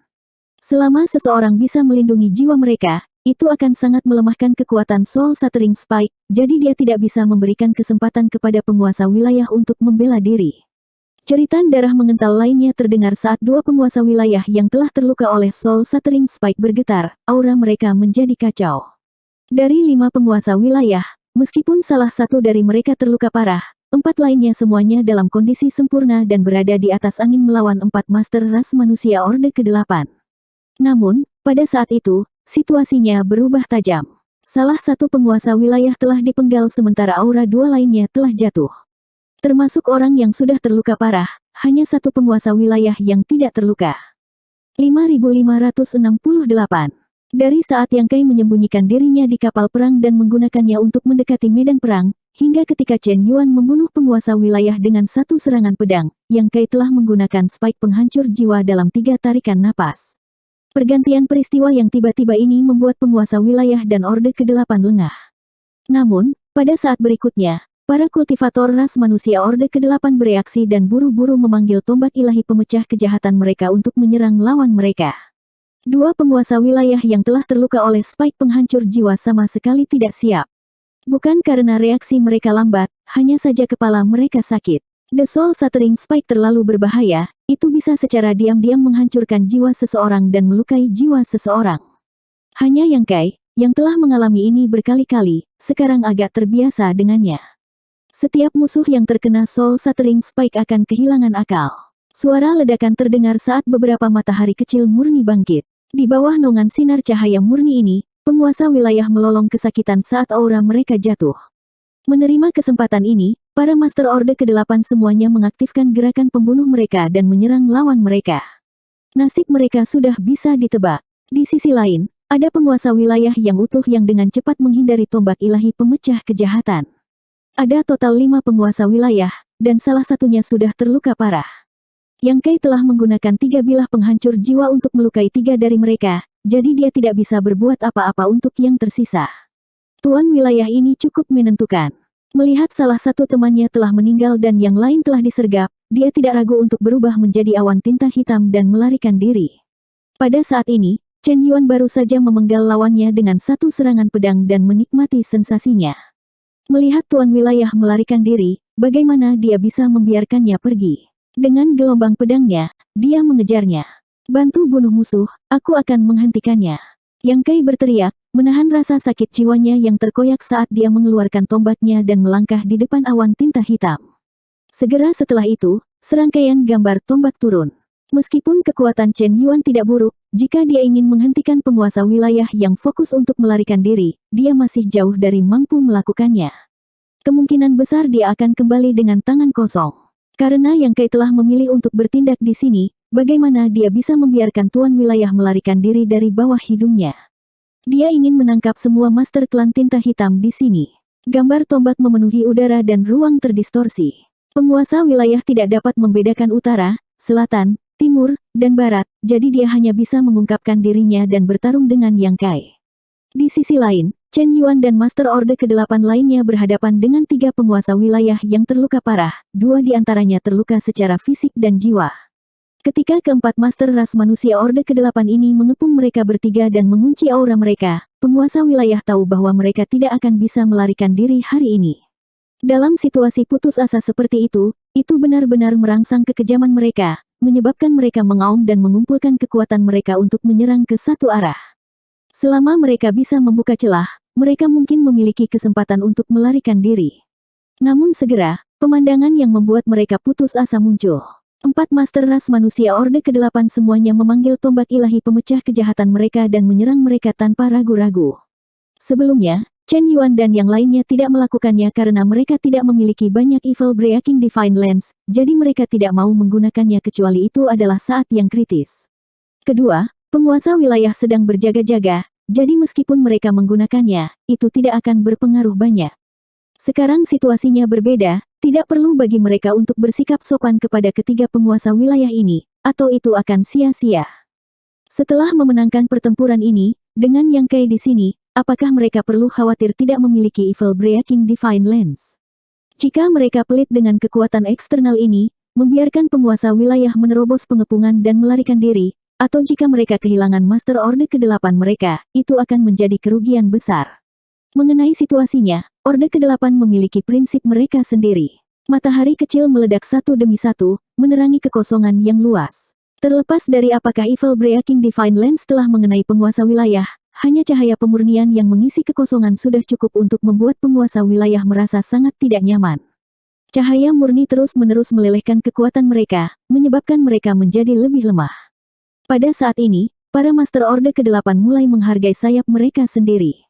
Selama seseorang bisa melindungi jiwa mereka, itu akan sangat melemahkan kekuatan Soul Shattering Spike, jadi dia tidak bisa memberikan kesempatan kepada penguasa wilayah untuk membela diri. Jeritan darah mengental lainnya terdengar saat dua penguasa wilayah yang telah terluka oleh Soul Shattering Spike bergetar, aura mereka menjadi kacau. Dari 5 penguasa wilayah, meskipun salah satu dari mereka terluka parah, 4 lainnya semuanya dalam kondisi sempurna dan berada di atas angin melawan 4 master ras manusia Orde ke-8. Namun, pada saat itu, situasinya berubah tajam. Salah satu penguasa wilayah telah dipenggal sementara aura 2 lainnya telah jatuh. Termasuk orang yang sudah terluka parah, hanya satu penguasa wilayah yang tidak terluka. 5568. Dari saat Yang Kai menyembunyikan dirinya di kapal perang dan menggunakannya untuk mendekati medan perang, hingga ketika Chen Yuan membunuh penguasa wilayah dengan satu serangan pedang, Yang Kai telah menggunakan spike penghancur jiwa dalam 3 tarikan napas. Pergantian peristiwa yang tiba-tiba ini membuat penguasa wilayah dan Orde ke-8 lengah. Namun, pada saat berikutnya, para kultivator ras manusia Orde ke-8 bereaksi dan buru-buru memanggil tombak ilahi pemecah kejahatan mereka untuk menyerang lawan mereka. Dua penguasa wilayah yang telah terluka oleh spike penghancur jiwa sama sekali tidak siap. Bukan karena reaksi mereka lambat, hanya saja kepala mereka sakit. The Soul Shattering Spike terlalu berbahaya, itu bisa secara diam-diam menghancurkan jiwa seseorang dan melukai jiwa seseorang. Hanya Yang Kai, yang telah mengalami ini berkali-kali, sekarang agak terbiasa dengannya. Setiap musuh yang terkena Soul Shattering Spike akan kehilangan akal. Suara ledakan terdengar saat beberapa matahari kecil murni bangkit. Di bawah naungan sinar cahaya murni ini, penguasa wilayah melolong kesakitan saat aura mereka jatuh. Menerima kesempatan ini, para Master Orde ke-8 semuanya mengaktifkan gerakan pembunuh mereka dan menyerang lawan mereka. Nasib mereka sudah bisa ditebak. Di sisi lain, ada penguasa wilayah yang utuh yang dengan cepat menghindari tombak ilahi pemecah kejahatan. Ada total 5 penguasa wilayah, dan salah satunya sudah terluka parah. Yang Kai telah menggunakan 3 bilah penghancur jiwa untuk melukai 3 dari mereka, jadi dia tidak bisa berbuat apa-apa untuk yang tersisa. Tuan wilayah ini cukup menentukan. Melihat salah satu temannya telah meninggal dan yang lain telah disergap, dia tidak ragu untuk berubah menjadi awan tinta hitam dan melarikan diri. Pada saat ini, Chen Yuan baru saja memenggal lawannya dengan satu serangan pedang dan menikmati sensasinya. Melihat tuan wilayah melarikan diri, bagaimana dia bisa membiarkannya pergi? Dengan gelombang pedangnya, dia mengejarnya. Bantu bunuh musuh, aku akan menghentikannya. Yang Kai berteriak, menahan rasa sakit jiwanya yang terkoyak saat dia mengeluarkan tombaknya dan melangkah di depan awan tinta hitam. Segera setelah itu, serangkaian gambar tombak turun. Meskipun kekuatan Chen Yuan tidak buruk, jika dia ingin menghentikan penguasa wilayah yang fokus untuk melarikan diri, dia masih jauh dari mampu melakukannya. Kemungkinan besar dia akan kembali dengan tangan kosong. Karena Yang Kai telah memilih untuk bertindak di sini, bagaimana dia bisa membiarkan tuan wilayah melarikan diri dari bawah hidungnya? Dia ingin menangkap semua master klan tinta hitam di sini. Gambar tombak memenuhi udara dan ruang terdistorsi. Penguasa wilayah tidak dapat membedakan utara, selatan, timur, dan barat, jadi dia hanya bisa mengungkapkan dirinya dan bertarung dengan Yang Kai. Di sisi lain, Chen Yuan dan Master Orde ke-8 lainnya berhadapan dengan 3 penguasa wilayah yang terluka parah, 2 di antaranya terluka secara fisik dan jiwa. Ketika keempat Master Ras Manusia Orde ke-8 ini mengepung mereka bertiga dan mengunci aura mereka, penguasa wilayah tahu bahwa mereka tidak akan bisa melarikan diri hari ini. Dalam situasi putus asa seperti itu benar-benar merangsang kekejaman mereka, menyebabkan mereka mengaum dan mengumpulkan kekuatan mereka untuk menyerang ke satu arah. Selama mereka bisa membuka celah, mereka mungkin memiliki kesempatan untuk melarikan diri. Namun segera, pemandangan yang membuat mereka putus asa muncul. 4 Master Ras Manusia Orde ke-8 semuanya memanggil tombak ilahi pemecah kejahatan mereka dan menyerang mereka tanpa ragu-ragu. Sebelumnya, Chen Yuan dan yang lainnya tidak melakukannya karena mereka tidak memiliki banyak Evil Breaking Divine Lens, jadi mereka tidak mau menggunakannya kecuali itu adalah saat yang kritis. Kedua, penguasa wilayah sedang berjaga-jaga, jadi meskipun mereka menggunakannya, itu tidak akan berpengaruh banyak. Sekarang situasinya berbeda, tidak perlu bagi mereka untuk bersikap sopan kepada ketiga penguasa wilayah ini, atau itu akan sia-sia. Setelah memenangkan pertempuran ini, dengan Yang Kai di sini, apakah mereka perlu khawatir tidak memiliki Evil Breaking Divine Lens? Jika mereka pelit dengan kekuatan eksternal ini, membiarkan penguasa wilayah menerobos pengepungan dan melarikan diri, atau jika mereka kehilangan Master Orde ke-8 mereka, itu akan menjadi kerugian besar. Mengenai situasinya, Orde ke-8 memiliki prinsip mereka sendiri. Matahari kecil meledak satu demi satu, menerangi kekosongan yang luas. Terlepas dari apakah Evil Breaking Divine Lens telah mengenai penguasa wilayah, hanya cahaya pemurnian yang mengisi kekosongan sudah cukup untuk membuat penguasa wilayah merasa sangat tidak nyaman. Cahaya murni terus-menerus melelehkan kekuatan mereka, menyebabkan mereka menjadi lebih lemah. Pada saat ini, para Master Orde ke-8 mulai menghargai sayap mereka sendiri.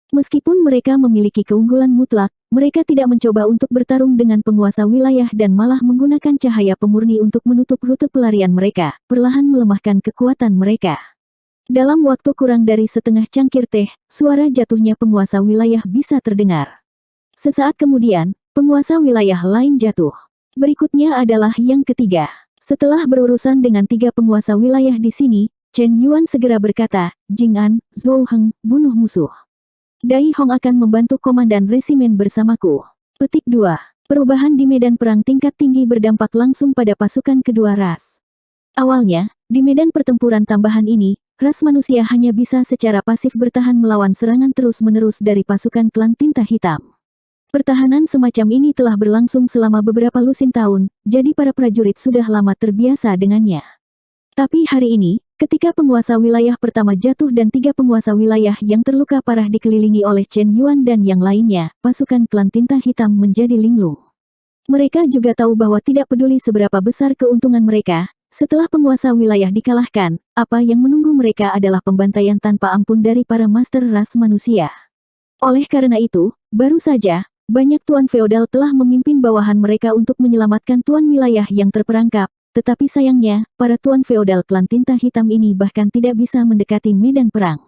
Meskipun mereka memiliki keunggulan mutlak, mereka tidak mencoba untuk bertarung dengan penguasa wilayah dan malah menggunakan cahaya pemurni untuk menutup rute pelarian mereka, perlahan melemahkan kekuatan mereka. Dalam waktu kurang dari setengah cangkir teh, suara jatuhnya penguasa wilayah bisa terdengar. Sesaat kemudian, penguasa wilayah lain jatuh. Berikutnya adalah yang ketiga. Setelah berurusan dengan tiga penguasa wilayah di sini, Chen Yuan segera berkata, "Jing An, Zhou Heng, bunuh musuh. Dai Hong akan membantu komandan resimen bersamaku." Petik 2. Perubahan di medan perang tingkat tinggi berdampak langsung pada pasukan kedua ras. Awalnya, di medan pertempuran tambahan ini, ras manusia hanya bisa secara pasif bertahan melawan serangan terus-menerus dari pasukan klan tinta hitam. Pertahanan semacam ini telah berlangsung selama beberapa lusin tahun, jadi para prajurit sudah lama terbiasa dengannya. Tapi hari ini, ketika penguasa wilayah pertama jatuh dan tiga penguasa wilayah yang terluka parah dikelilingi oleh Chen Yuan dan yang lainnya, pasukan klan tinta hitam menjadi linglung. Mereka juga tahu bahwa tidak peduli seberapa besar keuntungan mereka, setelah penguasa wilayah dikalahkan, apa yang menunggu mereka adalah pembantaian tanpa ampun dari para master ras manusia. Oleh karena itu, baru saja, banyak tuan feodal telah memimpin bawahan mereka untuk menyelamatkan tuan wilayah yang terperangkap. Tetapi sayangnya, para tuan feodal klan tinta hitam ini bahkan tidak bisa mendekati medan perang.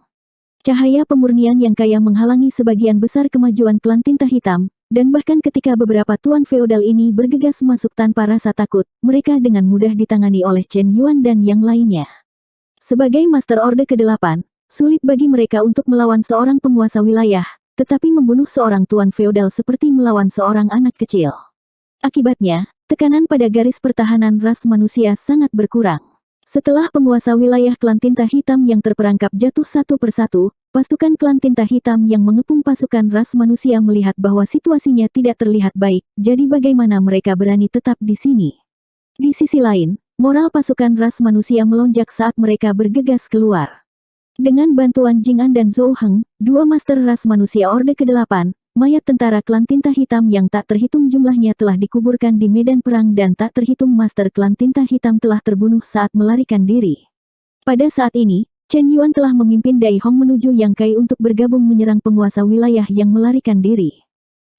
Cahaya pemurnian yang kaya menghalangi sebagian besar kemajuan klan tinta hitam, dan bahkan ketika beberapa tuan feodal ini bergegas masuk tanpa rasa takut, mereka dengan mudah ditangani oleh Chen Yuan dan yang lainnya. Sebagai Master Orde ke-8, sulit bagi mereka untuk melawan seorang penguasa wilayah, tetapi membunuh seorang tuan feodal seperti melawan seorang anak kecil. Akibatnya, tekanan pada garis pertahanan ras manusia sangat berkurang. Setelah penguasa wilayah klan tinta hitam yang terperangkap jatuh satu persatu, pasukan klan tinta hitam yang mengepung pasukan ras manusia melihat bahwa situasinya tidak terlihat baik, jadi bagaimana mereka berani tetap di sini. Di sisi lain, moral pasukan ras manusia melonjak saat mereka bergegas keluar. Dengan bantuan Jing An dan Zhou Heng, dua master ras manusia Orde ke-8, mayat tentara klan tinta hitam yang tak terhitung jumlahnya telah dikuburkan di medan perang dan tak terhitung master klan tinta hitam telah terbunuh saat melarikan diri. Pada saat ini, Chen Yuan telah memimpin Dai Hong menuju Yang Kai untuk bergabung menyerang penguasa wilayah yang melarikan diri.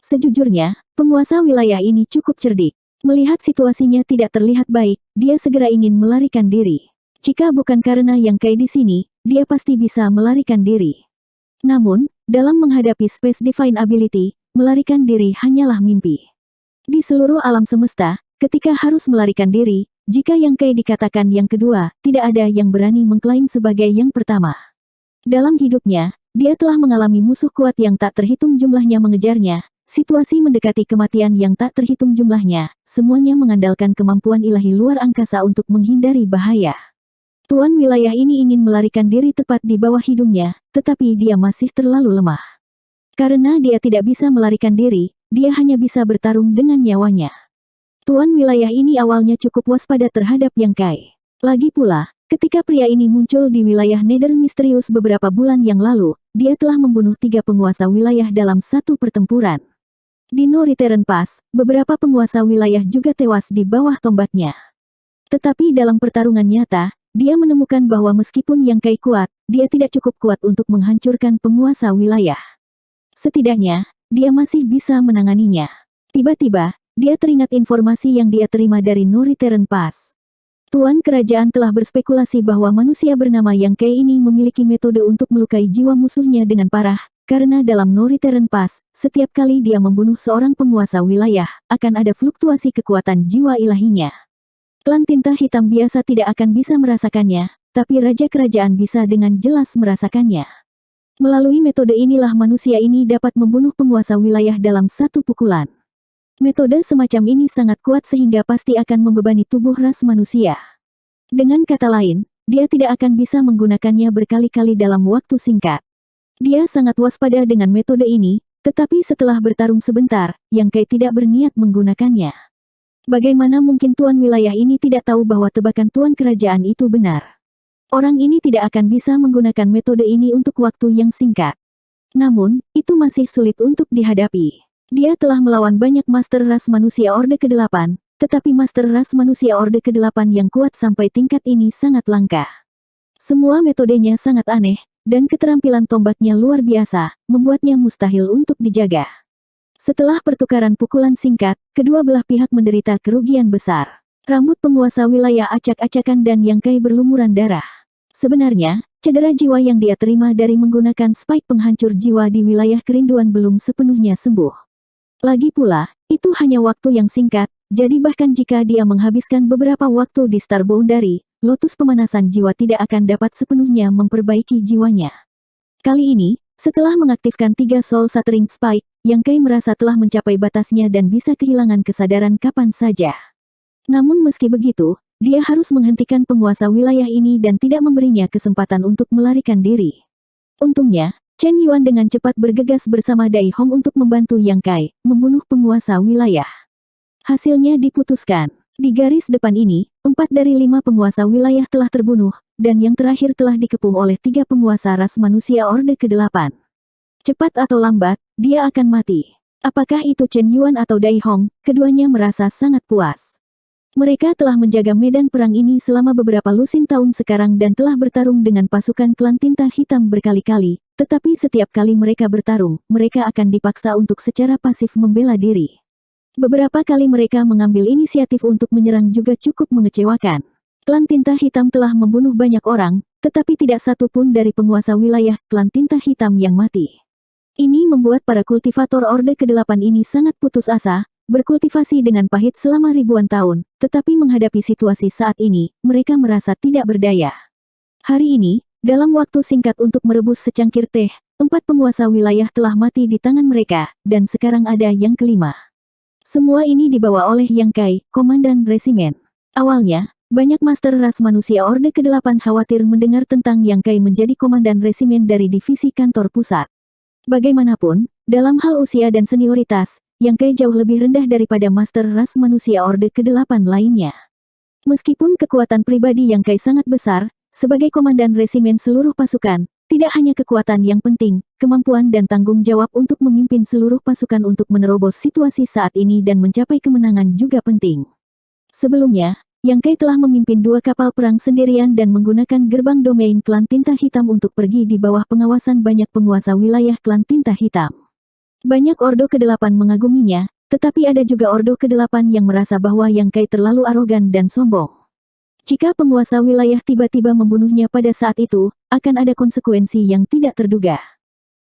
Sejujurnya, penguasa wilayah ini cukup cerdik. Melihat situasinya tidak terlihat baik, dia segera ingin melarikan diri. Jika bukan karena Yang Kai di sini, dia pasti bisa melarikan diri. Namun, dalam menghadapi Space Divine Ability, melarikan diri hanyalah mimpi. Di seluruh alam semesta, ketika harus melarikan diri, jika Yang Kai dikatakan yang kedua, tidak ada yang berani mengklaim sebagai yang pertama. Dalam hidupnya, dia telah mengalami musuh kuat yang tak terhitung jumlahnya mengejarnya, situasi mendekati kematian yang tak terhitung jumlahnya, semuanya mengandalkan kemampuan ilahi luar angkasa untuk menghindari bahaya. Tuan wilayah ini ingin melarikan diri tepat di bawah hidungnya, tetapi dia masih terlalu lemah. Karena dia tidak bisa melarikan diri, dia hanya bisa bertarung dengan nyawanya. Tuan wilayah ini awalnya cukup waspada terhadap Yang Kai. Lagi pula, ketika pria ini muncul di wilayah Nether misterius beberapa bulan yang lalu, dia telah membunuh 3 penguasa wilayah dalam satu pertempuran. Di No Return Pass, beberapa penguasa wilayah juga tewas di bawah tombaknya. Tetapi dalam pertarungan nyata, dia menemukan bahwa meskipun Yang Kai kuat, dia tidak cukup kuat untuk menghancurkan penguasa wilayah. Setidaknya, dia masih bisa menanganinya. Tiba-tiba, dia teringat informasi yang dia terima dari No Return Pass. Tuan kerajaan telah berspekulasi bahwa manusia bernama Yang Kai ini memiliki metode untuk melukai jiwa musuhnya dengan parah, karena dalam No Return Pass, setiap kali dia membunuh seorang penguasa wilayah, akan ada fluktuasi kekuatan jiwa ilahinya. Klan Tinta Hitam biasa tidak akan bisa merasakannya, tapi Raja Kerajaan bisa dengan jelas merasakannya. Melalui metode inilah manusia ini dapat membunuh penguasa wilayah dalam satu pukulan. Metode semacam ini sangat kuat sehingga pasti akan membebani tubuh ras manusia. Dengan kata lain, dia tidak akan bisa menggunakannya berkali-kali dalam waktu singkat. Dia sangat waspada dengan metode ini, tetapi setelah bertarung sebentar, Yang Kai tidak berniat menggunakannya. Bagaimana mungkin tuan wilayah ini tidak tahu bahwa tebakan tuan kerajaan itu benar? Orang ini tidak akan bisa menggunakan metode ini untuk waktu yang singkat. Namun, itu masih sulit untuk dihadapi. Dia telah melawan banyak master ras manusia Orde ke-8, tetapi master ras manusia Orde ke-8 yang kuat sampai tingkat ini sangat langka. Semua metodenya sangat aneh, dan keterampilan tombaknya luar biasa, membuatnya mustahil untuk dijaga. Setelah pertukaran pukulan singkat, kedua belah pihak menderita kerugian besar. Rambut penguasa wilayah acak-acakan dan Yang Kai berlumuran darah. Sebenarnya, cedera jiwa yang dia terima dari menggunakan spike penghancur jiwa di wilayah kerinduan belum sepenuhnya sembuh. Lagi pula, itu hanya waktu yang singkat, jadi bahkan jika dia menghabiskan beberapa waktu di Star Boundary, lotus pemanasan jiwa tidak akan dapat sepenuhnya memperbaiki jiwanya. Kali ini, setelah mengaktifkan 3 Soul Shattering Spike, Yang Kai merasa telah mencapai batasnya dan bisa kehilangan kesadaran kapan saja. Namun meski begitu, dia harus menghentikan penguasa wilayah ini dan tidak memberinya kesempatan untuk melarikan diri. Untungnya, Chen Yuan dengan cepat bergegas bersama Dai Hong untuk membantu Yang Kai, membunuh penguasa wilayah. Hasilnya diputuskan. Di garis depan ini, 4 dari 5 penguasa wilayah telah terbunuh, dan yang terakhir telah dikepung oleh 3 penguasa ras manusia Orde ke-8. Cepat atau lambat, dia akan mati. Apakah itu Chen Yuan atau Dai Hong, keduanya merasa sangat puas. Mereka telah menjaga medan perang ini selama beberapa lusin tahun sekarang dan telah bertarung dengan pasukan klan Tinta Hitam berkali-kali, tetapi setiap kali mereka bertarung, mereka akan dipaksa untuk secara pasif membela diri. Beberapa kali mereka mengambil inisiatif untuk menyerang juga cukup mengecewakan. Klan Tinta Hitam telah membunuh banyak orang, tetapi tidak satu pun dari penguasa wilayah klan Tinta Hitam yang mati. Ini membuat para kultivator Orde ke-8 ini sangat putus asa, berkultivasi dengan pahit selama ribuan tahun, tetapi menghadapi situasi saat ini, mereka merasa tidak berdaya. Hari ini, dalam waktu singkat untuk merebus secangkir teh, 4 penguasa wilayah telah mati di tangan mereka, dan sekarang ada yang kelima. Semua ini dibawa oleh Yang Kai, komandan resimen. Awalnya, banyak master ras manusia Orde ke-8 khawatir mendengar tentang Yang Kai menjadi komandan resimen dari divisi kantor pusat. Bagaimanapun, dalam hal usia dan senioritas, Yang Kai jauh lebih rendah daripada master ras manusia Orde ke-8 lainnya. Meskipun kekuatan pribadi Yang Kai sangat besar, sebagai komandan resimen seluruh pasukan, tidak hanya kekuatan yang penting, kemampuan dan tanggung jawab untuk memimpin seluruh pasukan untuk menerobos situasi saat ini dan mencapai kemenangan juga penting. Sebelumnya, Yang Kai telah memimpin 2 kapal perang sendirian dan menggunakan gerbang domain klan Tinta Hitam untuk pergi di bawah pengawasan banyak penguasa wilayah klan Tinta Hitam. Banyak Ordo ke-8 mengaguminya, tetapi ada juga Ordo ke-8 yang merasa bahwa Yang Kai terlalu arogan dan sombong. Jika penguasa wilayah tiba-tiba membunuhnya pada saat itu, akan ada konsekuensi yang tidak terduga.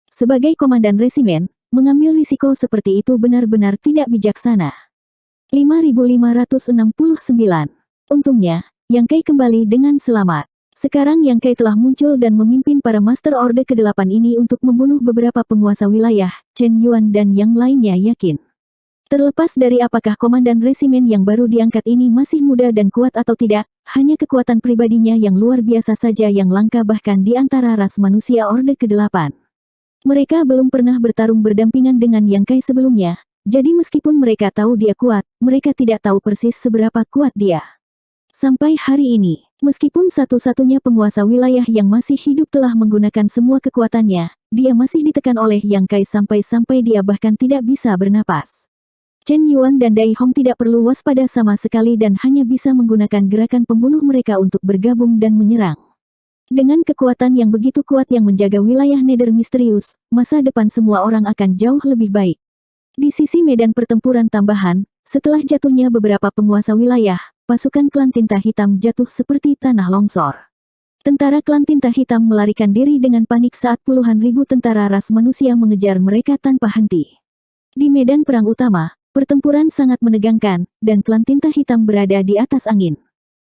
Sebagai komandan resimen, mengambil risiko seperti itu benar-benar tidak bijaksana. 5569. Untungnya, Yang Kai kembali dengan selamat. Sekarang Yang Kai telah muncul dan memimpin para Master Orde ke-8 ini untuk membunuh beberapa penguasa wilayah, Chen Yuan dan yang lainnya yakin. Terlepas dari apakah komandan resimen yang baru diangkat ini masih muda dan kuat atau tidak, hanya kekuatan pribadinya yang luar biasa saja yang langka bahkan di antara ras manusia Orde ke-8. Mereka belum pernah bertarung berdampingan dengan Yang Kai sebelumnya, jadi meskipun mereka tahu dia kuat, mereka tidak tahu persis seberapa kuat dia. Sampai hari ini, meskipun satu-satunya penguasa wilayah yang masih hidup telah menggunakan semua kekuatannya, dia masih ditekan oleh Yang Kai sampai-sampai dia bahkan tidak bisa bernapas. Chen Yuan dan Dai Hong tidak perlu waspada sama sekali dan hanya bisa menggunakan gerakan pembunuh mereka untuk bergabung dan menyerang. Dengan kekuatan yang begitu kuat yang menjaga wilayah Nether misterius, masa depan semua orang akan jauh lebih baik. Di sisi medan pertempuran tambahan, setelah jatuhnya beberapa penguasa wilayah, pasukan klan Tinta Hitam jatuh seperti tanah longsor. Tentara klan tinta hitam melarikan diri dengan panik saat puluhan ribu tentara ras manusia mengejar mereka tanpa henti. Di medan perang utama, pertempuran sangat menegangkan, dan klan tinta hitam berada di atas angin.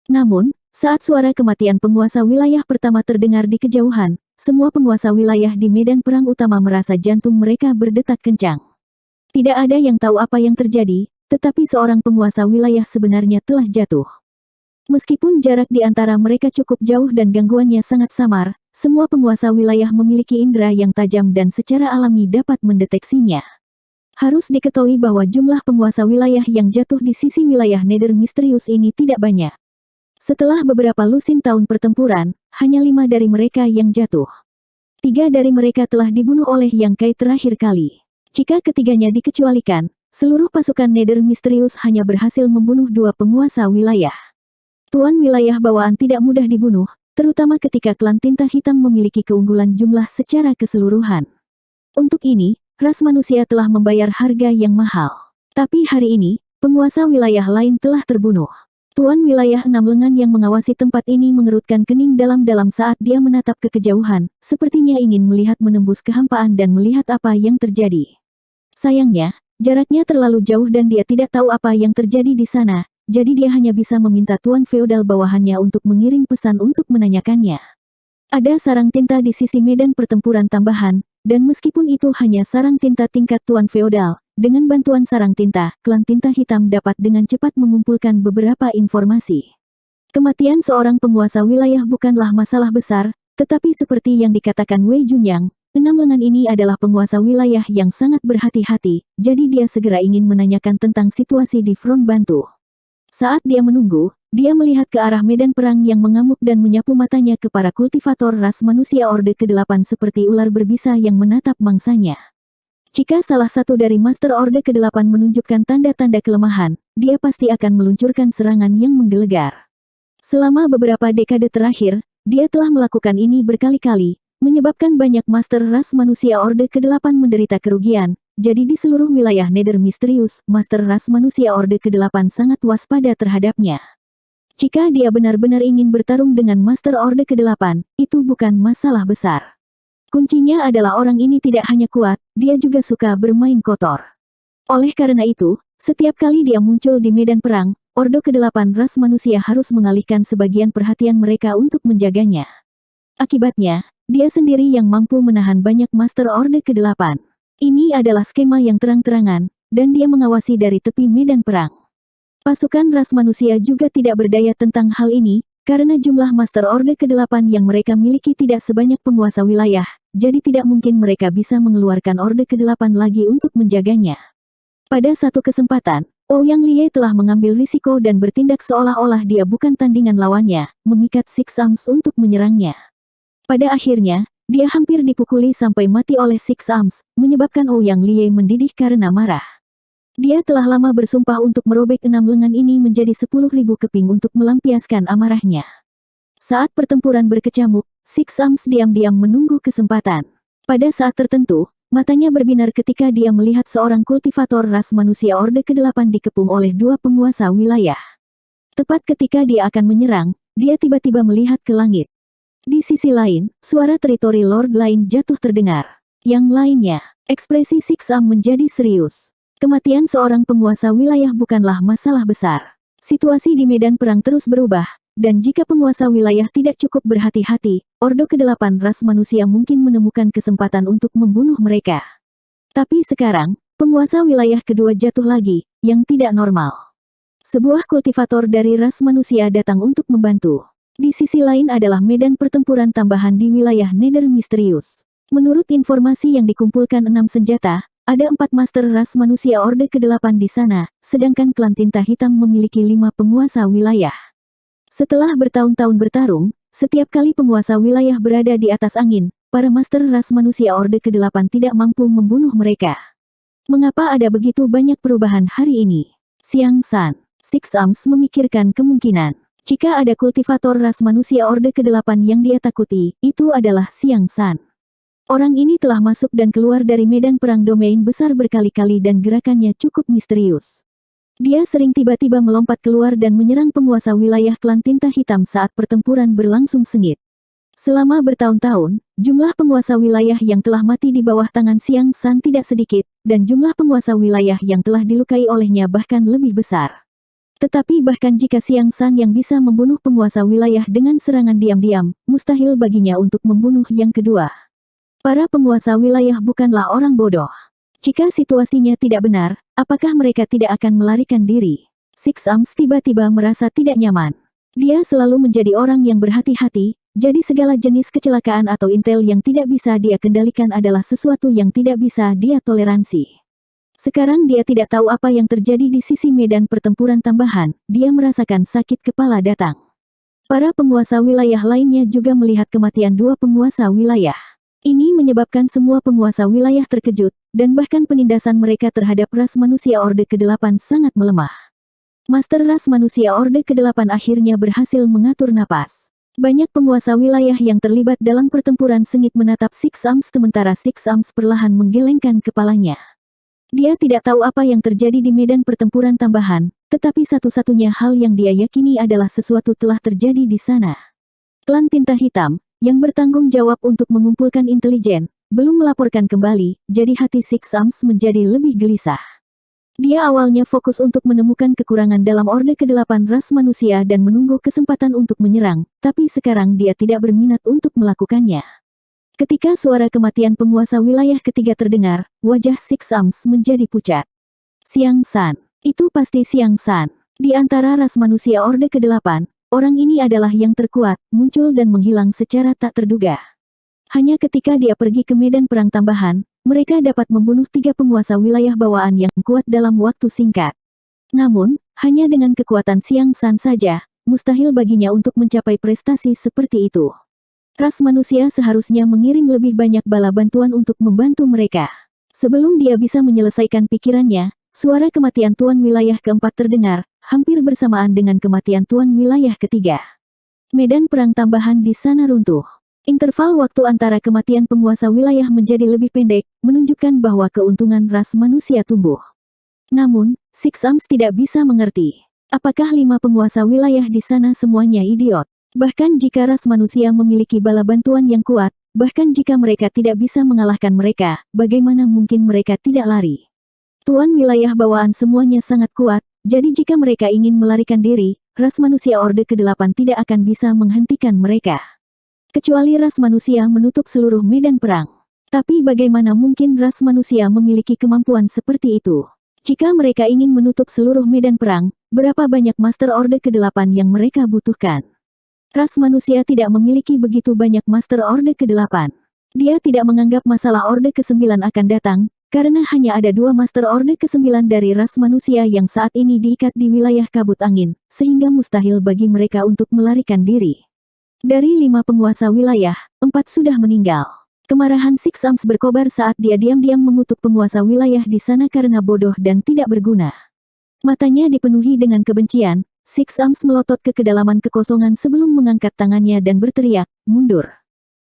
Namun, saat suara kematian penguasa wilayah pertama terdengar di kejauhan, semua penguasa wilayah di medan perang utama merasa jantung mereka berdetak kencang. Tidak ada yang tahu apa yang terjadi, tetapi seorang penguasa wilayah sebenarnya telah jatuh. Meskipun jarak di antara mereka cukup jauh dan gangguannya sangat samar, semua penguasa wilayah memiliki indera yang tajam dan secara alami dapat mendeteksinya. Harus diketahui bahwa jumlah penguasa wilayah yang jatuh di sisi wilayah Nether misterius ini tidak banyak. Setelah beberapa lusin tahun pertempuran, hanya 5 dari mereka yang jatuh. 3 dari mereka telah dibunuh oleh Yang Kai terakhir kali. Jika ketiganya dikecualikan, seluruh pasukan Nether misterius hanya berhasil membunuh 2 penguasa wilayah. Tuan wilayah bawaan tidak mudah dibunuh, terutama ketika klan tinta hitam memiliki keunggulan jumlah secara keseluruhan. Untuk ini, ras manusia telah membayar harga yang mahal. Tapi hari ini, penguasa wilayah lain telah terbunuh. Tuan wilayah 6 lengan yang mengawasi tempat ini mengerutkan kening dalam-dalam saat dia menatap ke kejauhan, sepertinya ingin melihat menembus kehampaan dan melihat apa yang terjadi. Sayangnya, jaraknya terlalu jauh dan dia tidak tahu apa yang terjadi di sana. Jadi dia hanya bisa meminta tuan feodal bawahannya untuk mengirim pesan untuk menanyakannya. Ada sarang tinta di sisi medan pertempuran tambahan, dan meskipun itu hanya sarang tinta tingkat tuan feodal, dengan bantuan sarang tinta, klan tinta hitam dapat dengan cepat mengumpulkan beberapa informasi. Kematian seorang penguasa wilayah bukanlah masalah besar, tetapi seperti yang dikatakan Wei Junyang, 6 lengan ini adalah penguasa wilayah yang sangat berhati-hati, jadi dia segera ingin menanyakan tentang situasi di front Bantu. Saat dia menunggu, dia melihat ke arah medan perang yang mengamuk dan menyapu matanya ke para kultivator ras manusia Orde ke-8 seperti ular berbisa yang menatap mangsanya. Jika salah satu dari Master Orde ke-8 menunjukkan tanda-tanda kelemahan, dia pasti akan meluncurkan serangan yang menggelegar. Selama beberapa dekade terakhir, dia telah melakukan ini berkali-kali, menyebabkan banyak Master ras manusia Orde ke-8 menderita kerugian. Jadi di seluruh wilayah Nether misterius, Master ras manusia Orde ke-8 sangat waspada terhadapnya. Jika dia benar-benar ingin bertarung dengan Master Orde ke-8, itu bukan masalah besar. Kuncinya adalah orang ini tidak hanya kuat, dia juga suka bermain kotor. Oleh karena itu, setiap kali dia muncul di medan perang, Orde ke-8 ras manusia harus mengalihkan sebagian perhatian mereka untuk menjaganya. Akibatnya, dia sendiri yang mampu menahan banyak Master Orde ke-8. Ini adalah skema yang terang-terangan, dan dia mengawasi dari tepi medan perang. Pasukan ras manusia juga tidak berdaya tentang hal ini, karena jumlah Master Orde ke-8 yang mereka miliki tidak sebanyak penguasa wilayah, jadi tidak mungkin mereka bisa mengeluarkan Orde ke-8 lagi untuk menjaganya. Pada satu kesempatan, Ouyang Liye telah mengambil risiko dan bertindak seolah-olah dia bukan tandingan lawannya, memikat Six Arms untuk menyerangnya. Pada akhirnya, dia hampir dipukuli sampai mati oleh Six Arms, menyebabkan Ouyang Liye mendidih karena marah. Dia telah lama bersumpah untuk merobek 6 lengan ini menjadi 10.000 keping untuk melampiaskan amarahnya. Saat pertempuran berkecamuk, Six Arms diam-diam menunggu kesempatan. Pada saat tertentu, matanya berbinar ketika dia melihat seorang kultivator ras manusia Orde ke-8 dikepung oleh 2 penguasa wilayah. Tepat ketika dia akan menyerang, dia tiba-tiba melihat ke langit. Di sisi lain, suara teritori Lord lain jatuh terdengar. Yang lainnya, ekspresi Six Arms menjadi serius. Kematian seorang penguasa wilayah bukanlah masalah besar. Situasi di medan perang terus berubah, dan jika penguasa wilayah tidak cukup berhati-hati, Orde ke-8 ras manusia mungkin menemukan kesempatan untuk membunuh mereka. Tapi sekarang, penguasa wilayah kedua jatuh lagi, yang tidak normal. Sebuah kultivator dari ras manusia datang untuk membantu. Di sisi lain adalah medan pertempuran tambahan di wilayah Nether misterius. Menurut informasi yang dikumpulkan 6 senjata, ada 4 master ras manusia Orde ke-8 di sana, sedangkan klan tinta hitam memiliki 5 penguasa wilayah. Setelah bertahun-tahun bertarung, setiap kali penguasa wilayah berada di atas angin, para master ras manusia Orde ke-8 tidak mampu membunuh mereka. Mengapa ada begitu banyak perubahan hari ini? Xiang San, Six Arms memikirkan kemungkinan. Jika ada kultivator ras manusia Orde ke-8 yang dia takuti, itu adalah Xiang San. Orang ini telah masuk dan keluar dari medan perang domain besar berkali-kali dan gerakannya cukup misterius. Dia sering tiba-tiba melompat keluar dan menyerang penguasa wilayah klan tinta hitam saat pertempuran berlangsung sengit. Selama bertahun-tahun, jumlah penguasa wilayah yang telah mati di bawah tangan Xiang San tidak sedikit, dan jumlah penguasa wilayah yang telah dilukai olehnya bahkan lebih besar. Tetapi bahkan jika Xiang San yang bisa membunuh penguasa wilayah dengan serangan diam-diam, mustahil baginya untuk membunuh yang kedua. Para penguasa wilayah bukanlah orang bodoh. Jika situasinya tidak benar, apakah mereka tidak akan melarikan diri? Six Arms tiba-tiba merasa tidak nyaman. Dia selalu menjadi orang yang berhati-hati, jadi segala jenis kecelakaan atau intel yang tidak bisa dia kendalikan adalah sesuatu yang tidak bisa dia toleransi. Sekarang dia tidak tahu apa yang terjadi di sisi medan pertempuran tambahan, dia merasakan sakit kepala datang. Para penguasa wilayah lainnya juga melihat kematian dua penguasa wilayah. Ini menyebabkan semua penguasa wilayah terkejut, dan bahkan penindasan mereka terhadap ras manusia Orde ke-8 sangat melemah. Master ras manusia Orde ke-8 akhirnya berhasil mengatur napas. Banyak penguasa wilayah yang terlibat dalam pertempuran sengit menatap Six Arms sementara Six Arms perlahan menggelengkan kepalanya. Dia tidak tahu apa yang terjadi di medan pertempuran tambahan, tetapi satu-satunya hal yang dia yakini adalah sesuatu telah terjadi di sana. Klan Tinta Hitam, yang bertanggung jawab untuk mengumpulkan intelijen, belum melaporkan kembali, jadi hati Six Arms menjadi lebih gelisah. Dia awalnya fokus untuk menemukan kekurangan dalam Orde ke-8 ras manusia dan menunggu kesempatan untuk menyerang, tapi sekarang dia tidak berminat untuk melakukannya. Ketika suara kematian penguasa wilayah ketiga terdengar, wajah Six Arms menjadi pucat. Xiang San, itu pasti Xiang San. Di antara ras manusia Orde ke-8, orang ini adalah yang terkuat, muncul dan menghilang secara tak terduga. Hanya ketika dia pergi ke medan perang tambahan, mereka dapat membunuh 3 penguasa wilayah bawaan yang kuat dalam waktu singkat. Namun, hanya dengan kekuatan Xiang San saja, mustahil baginya untuk mencapai prestasi seperti itu. Ras manusia seharusnya mengirim lebih banyak bala bantuan untuk membantu mereka. Sebelum dia bisa menyelesaikan pikirannya, suara kematian Tuan Wilayah keempat terdengar, hampir bersamaan dengan kematian Tuan Wilayah ketiga. Medan perang tambahan di sana runtuh. Interval waktu antara kematian penguasa wilayah menjadi lebih pendek, menunjukkan bahwa keuntungan ras manusia tumbuh. Namun, Six Arms tidak bisa mengerti. Apakah 5 penguasa wilayah di sana semuanya idiot? Bahkan jika ras manusia memiliki bala bantuan yang kuat, bahkan jika mereka tidak bisa mengalahkan mereka, bagaimana mungkin mereka tidak lari? Tuan wilayah bawaan semuanya sangat kuat, jadi jika mereka ingin melarikan diri, ras manusia Orde ke-8 tidak akan bisa menghentikan mereka. Kecuali ras manusia menutup seluruh medan perang. Tapi bagaimana mungkin ras manusia memiliki kemampuan seperti itu? Jika mereka ingin menutup seluruh medan perang, berapa banyak Master Orde ke-8 yang mereka butuhkan? Ras manusia tidak memiliki begitu banyak Master Orde ke-8. Dia tidak menganggap masalah Orde ke-9 akan datang, karena hanya ada 2 Master Orde ke-9 dari ras manusia yang saat ini diikat di wilayah kabut angin, sehingga mustahil bagi mereka untuk melarikan diri. Dari 5 penguasa wilayah, 4 sudah meninggal. Kemarahan Six Arms berkobar saat dia diam-diam mengutuk penguasa wilayah di sana karena bodoh dan tidak berguna. Matanya dipenuhi dengan kebencian, Six Arms melotot ke kedalaman kekosongan sebelum mengangkat tangannya dan berteriak, mundur.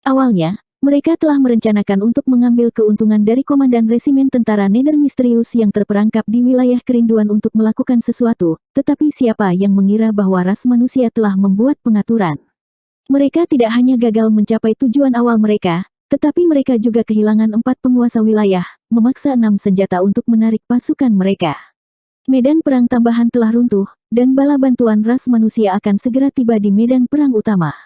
Awalnya, mereka telah merencanakan untuk mengambil keuntungan dari komandan resimen tentara Nether misterius yang terperangkap di wilayah kerinduan untuk melakukan sesuatu, tetapi siapa yang mengira bahwa ras manusia telah membuat pengaturan. Mereka tidak hanya gagal mencapai tujuan awal mereka, tetapi mereka juga kehilangan 4 penguasa wilayah, memaksa 6 senjata untuk menarik pasukan mereka. Medan perang tambahan telah runtuh, dan bala bantuan ras manusia akan segera tiba di medan perang utama.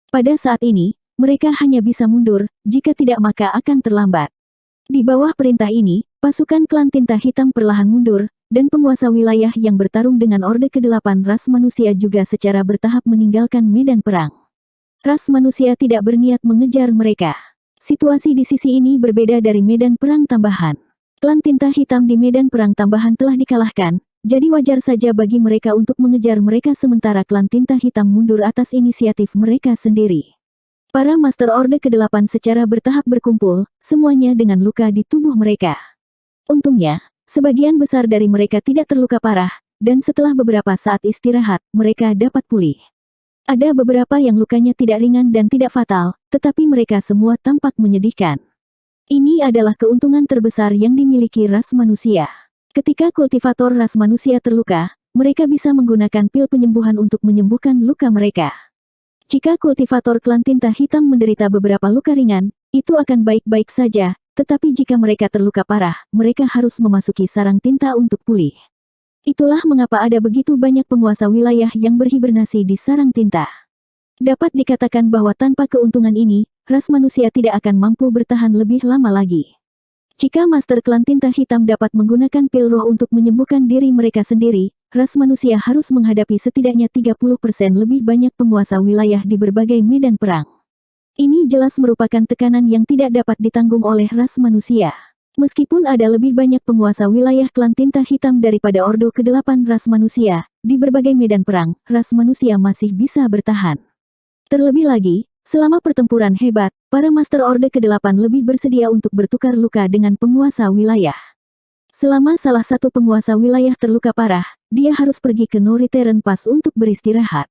Pada saat ini, mereka hanya bisa mundur, jika tidak maka akan terlambat. Di bawah perintah ini, pasukan klan Tinta Hitam perlahan mundur, dan penguasa wilayah yang bertarung dengan Orde ke-8 ras manusia juga secara bertahap meninggalkan medan perang. Ras manusia tidak berniat mengejar mereka. Situasi di sisi ini berbeda dari medan perang tambahan. Klan Tinta Hitam di medan perang tambahan telah dikalahkan, jadi wajar saja bagi mereka untuk mengejar mereka sementara klan Tinta Hitam mundur atas inisiatif mereka sendiri. Para Master Orde ke-8 secara bertahap berkumpul, semuanya dengan luka di tubuh mereka. Untungnya, sebagian besar dari mereka tidak terluka parah, dan setelah beberapa saat istirahat, mereka dapat pulih. Ada beberapa yang lukanya tidak ringan dan tidak fatal, tetapi mereka semua tampak menyedihkan. Ini adalah keuntungan terbesar yang dimiliki ras manusia. Ketika kultivator ras manusia terluka, mereka bisa menggunakan pil penyembuhan untuk menyembuhkan luka mereka. Jika kultivator klan tinta hitam menderita beberapa luka ringan, itu akan baik-baik saja, tetapi jika mereka terluka parah, mereka harus memasuki sarang tinta untuk pulih. Itulah mengapa ada begitu banyak penguasa wilayah yang berhibernasi di sarang tinta. Dapat dikatakan bahwa tanpa keuntungan ini, ras manusia tidak akan mampu bertahan lebih lama lagi. Jika Master Klan Tinta Hitam dapat menggunakan pil roh untuk menyembuhkan diri mereka sendiri, ras manusia harus menghadapi setidaknya 30% lebih banyak penguasa wilayah di berbagai medan perang. Ini jelas merupakan tekanan yang tidak dapat ditanggung oleh ras manusia. Meskipun ada lebih banyak penguasa wilayah Klan Tinta Hitam daripada Ordo ke-8 ras manusia, di berbagai medan perang, ras manusia masih bisa bertahan. Terlebih lagi, selama pertempuran hebat, para Master Orde ke-8 lebih bersedia untuk bertukar luka dengan penguasa wilayah. Selama salah satu penguasa wilayah terluka parah, dia harus pergi ke No Return Pass untuk beristirahat.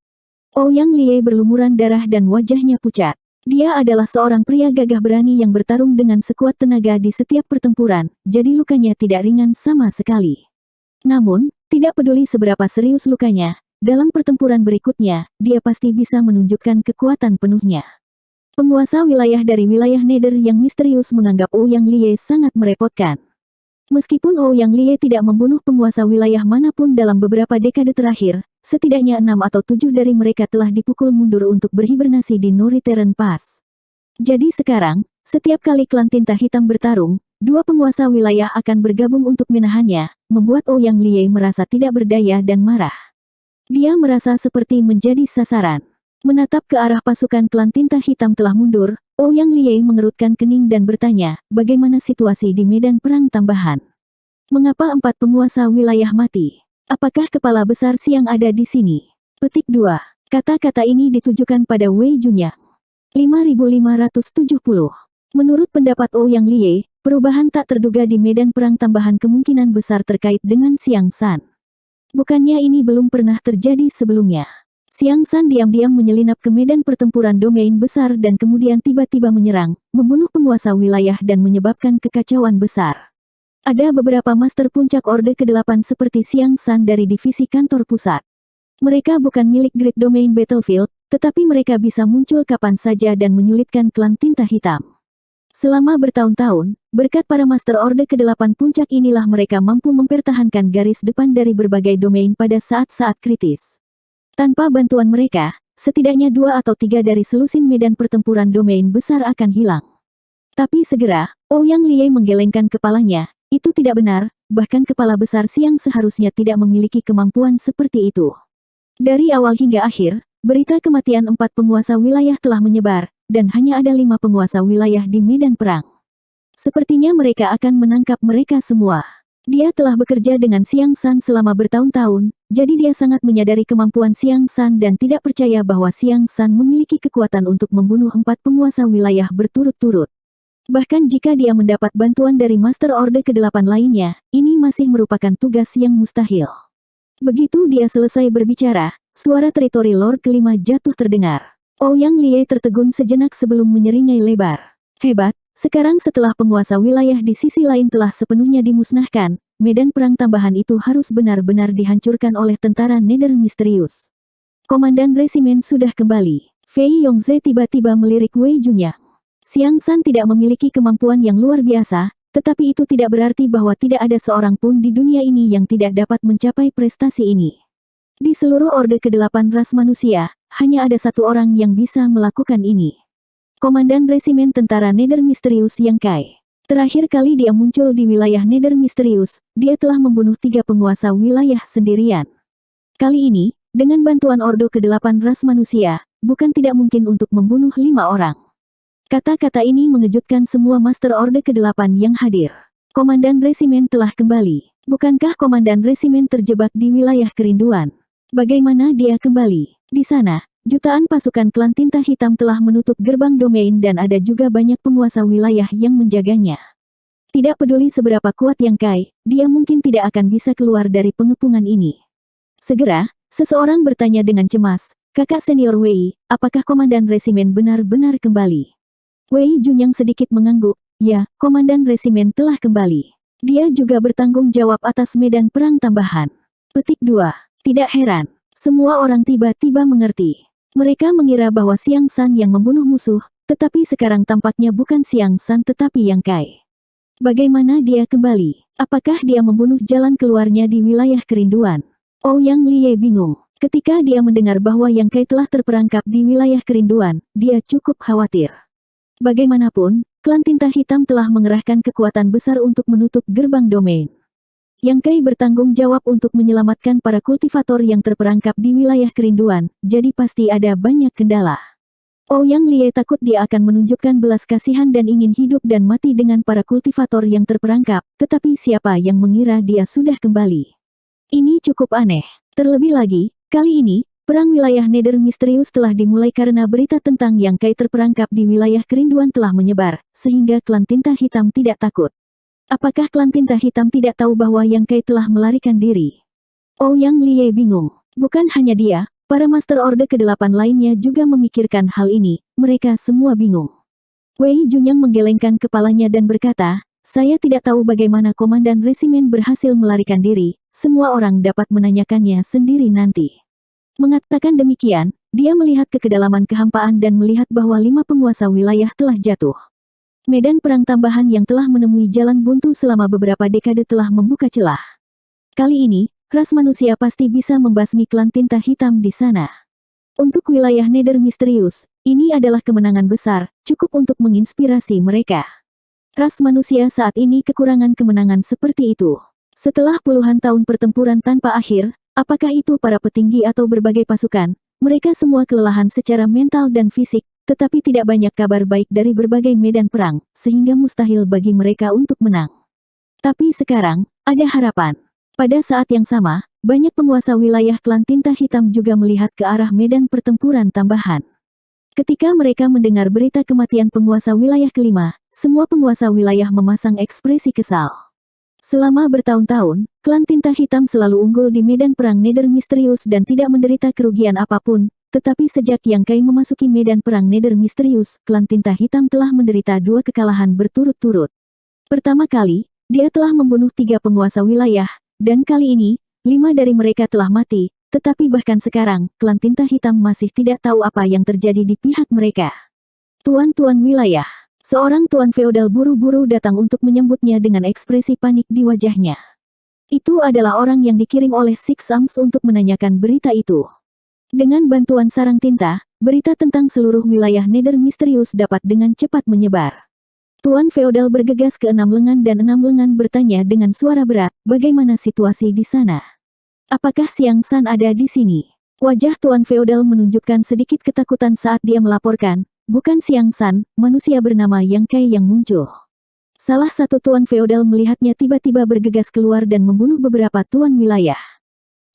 Ouyang Lie berlumuran darah dan wajahnya pucat. Dia adalah seorang pria gagah berani yang bertarung dengan sekuat tenaga di setiap pertempuran, jadi lukanya tidak ringan sama sekali. Namun, tidak peduli seberapa serius lukanya, dalam pertempuran berikutnya, dia pasti bisa menunjukkan kekuatan penuhnya. Penguasa wilayah dari wilayah Nether yang misterius menganggap Ouyang Lie sangat merepotkan. Meskipun Ouyang Lie tidak membunuh penguasa wilayah manapun dalam beberapa dekade terakhir, setidaknya 6 atau 7 dari mereka telah dipukul mundur untuk berhibernasi di No Return Pass. Jadi sekarang, setiap kali Klan Tinta Hitam bertarung, dua penguasa wilayah akan bergabung untuk menahannya, membuat Ouyang Lie merasa tidak berdaya dan marah. Dia merasa seperti menjadi sasaran. Menatap ke arah pasukan Klan Tinta Hitam telah mundur, Ouyang Lie mengerutkan kening dan bertanya, bagaimana situasi di medan perang tambahan? Mengapa 4 penguasa wilayah mati? Apakah kepala besar Siang ada di sini? Petik 2. Kata-kata ini ditujukan pada Wei Junyang. 5570. Menurut pendapat Ouyang Lie, perubahan tak terduga di medan perang tambahan kemungkinan besar terkait dengan Xiang San. Bukannya ini belum pernah terjadi sebelumnya. Xiang San diam-diam menyelinap ke medan pertempuran domain besar dan kemudian tiba-tiba menyerang, membunuh penguasa wilayah dan menyebabkan kekacauan besar. Ada beberapa master puncak Orde ke-8 seperti Xiang San dari divisi kantor pusat. Mereka bukan milik Great Domain Battlefield, tetapi mereka bisa muncul kapan saja dan menyulitkan Klan Tinta Hitam. Selama bertahun-tahun, berkat para Master Orde ke-8 puncak inilah mereka mampu mempertahankan garis depan dari berbagai domain pada saat-saat kritis. Tanpa bantuan mereka, setidaknya 2 atau 3 dari selusin medan pertempuran domain besar akan hilang. Tapi segera, Ouyang Lie menggelengkan kepalanya, itu tidak benar, bahkan kepala besar Siang seharusnya tidak memiliki kemampuan seperti itu. Dari awal hingga akhir, berita kematian 4 penguasa wilayah telah menyebar, dan hanya ada 5 penguasa wilayah di medan perang. Sepertinya mereka akan menangkap mereka semua. Dia telah bekerja dengan Xiang San selama bertahun-tahun, jadi dia sangat menyadari kemampuan Xiang San dan tidak percaya bahwa Xiang San memiliki kekuatan untuk membunuh 4 penguasa wilayah berturut-turut. Bahkan jika dia mendapat bantuan dari Master Orde ke-8 lainnya, ini masih merupakan tugas yang mustahil. Begitu dia selesai berbicara, suara teritori Lord kelima jatuh terdengar. Ouyang Lie tertegun sejenak sebelum menyeringai lebar. Hebat, sekarang setelah penguasa wilayah di sisi lain telah sepenuhnya dimusnahkan, medan perang tambahan itu harus benar-benar dihancurkan oleh tentara Nether misterius. Komandan resimen sudah kembali. Fei Yongze tiba-tiba melirik Wei Junyang. Xiang San tidak memiliki kemampuan yang luar biasa, tetapi itu tidak berarti bahwa tidak ada seorang pun di dunia ini yang tidak dapat mencapai prestasi ini. Di seluruh Orde ke-8 ras manusia, hanya ada satu orang yang bisa melakukan ini. Komandan Resimen Tentara Nether Misterius Yang Kai. Terakhir kali dia muncul di wilayah Nether Misterius, dia telah membunuh 3 penguasa wilayah sendirian. Kali ini, dengan bantuan Ordo ke-8 ras manusia, bukan tidak mungkin untuk membunuh 5 orang. Kata-kata ini mengejutkan semua Master Orde ke-8 yang hadir. Komandan Resimen telah kembali. Bukankah Komandan Resimen terjebak di wilayah kerinduan? Bagaimana dia kembali? Di sana, jutaan pasukan Klan Tinta Hitam telah menutup gerbang domain dan ada juga banyak penguasa wilayah yang menjaganya. Tidak peduli seberapa kuat Yang Kai, dia mungkin tidak akan bisa keluar dari pengepungan ini. Segera, seseorang bertanya dengan cemas, kakak senior Wei, apakah Komandan Resimen benar-benar kembali? Wei Junyang sedikit mengangguk, ya, Komandan Resimen telah kembali. Dia juga bertanggung jawab atas medan perang tambahan. Petik 2. Tidak heran, semua orang tiba-tiba mengerti. Mereka mengira bahwa Xiang San yang membunuh musuh, tetapi sekarang tampaknya bukan Xiang San tetapi Yang Kai. Bagaimana dia kembali? Apakah dia membunuh jalan keluarnya di wilayah kerinduan? Ouyang Liye bingung. Ketika dia mendengar bahwa Yang Kai telah terperangkap di wilayah kerinduan, dia cukup khawatir. Bagaimanapun, klan tinta hitam telah mengerahkan kekuatan besar untuk menutup gerbang domain. Yang Kai bertanggung jawab untuk menyelamatkan para kultivator yang terperangkap di wilayah kerinduan, jadi pasti ada banyak kendala. Ouyang Liye takut dia akan menunjukkan belas kasihan dan ingin hidup dan mati dengan para kultivator yang terperangkap, tetapi siapa yang mengira dia sudah kembali? Ini cukup aneh. Terlebih lagi, kali ini, perang wilayah Nether misterius telah dimulai karena berita tentang Yang Kai terperangkap di wilayah kerinduan telah menyebar, sehingga klan tinta hitam tidak takut. Apakah klan tinta hitam tidak tahu bahwa Yang Kai telah melarikan diri? Ouyang Liye bingung. Bukan hanya dia, para Master Orde ke-8 lainnya juga memikirkan hal ini, mereka semua bingung. Wei Junyang menggelengkan kepalanya dan berkata, saya tidak tahu bagaimana komandan resimen berhasil melarikan diri, semua orang dapat menanyakannya sendiri nanti. Mengatakan demikian, dia melihat ke kedalaman kehampaan dan melihat bahwa 5 penguasa wilayah telah jatuh. Medan perang tambahan yang telah menemui jalan buntu selama beberapa dekade telah membuka celah. Kali ini, ras manusia pasti bisa membasmi klan tinta hitam di sana. Untuk wilayah Nether misterius, ini adalah kemenangan besar, cukup untuk menginspirasi mereka. Ras manusia saat ini kekurangan kemenangan seperti itu. Setelah puluhan tahun pertempuran tanpa akhir, apakah itu para petinggi atau berbagai pasukan, mereka semua kelelahan secara mental dan fisik, tetapi tidak banyak kabar baik dari berbagai medan perang, sehingga mustahil bagi mereka untuk menang. Tapi sekarang, ada harapan. Pada saat yang sama, banyak penguasa wilayah klan tinta hitam juga melihat ke arah medan pertempuran tambahan. Ketika mereka mendengar berita kematian penguasa wilayah kelima, semua penguasa wilayah memasang ekspresi kesal. Selama bertahun-tahun, klan tinta hitam selalu unggul di medan perang Nether misterius dan tidak menderita kerugian apapun, tetapi sejak Yang Kai memasuki medan perang Nether misterius, klan tinta hitam telah menderita 2 kekalahan berturut-turut. Pertama kali, dia telah membunuh 3 penguasa wilayah, dan kali ini, 5 dari mereka telah mati, tetapi bahkan sekarang, klan tinta hitam masih tidak tahu apa yang terjadi di pihak mereka. Tuan-tuan wilayah. Seorang tuan feodal buru-buru datang untuk menyambutnya dengan ekspresi panik di wajahnya. Itu adalah orang yang dikirim oleh Six Arms untuk menanyakan berita itu. Dengan bantuan sarang tinta, berita tentang seluruh wilayah Nether misterius dapat dengan cepat menyebar. Tuan feodal bergegas ke 6 lengan dan 6 lengan bertanya dengan suara berat, bagaimana situasi di sana? Apakah Xiang San ada di sini? Wajah tuan feodal menunjukkan sedikit ketakutan saat dia melaporkan, bukan Xiang San, manusia bernama Yang Kai yang muncul. Salah satu tuan feodal melihatnya tiba-tiba bergegas keluar dan membunuh beberapa tuan wilayah.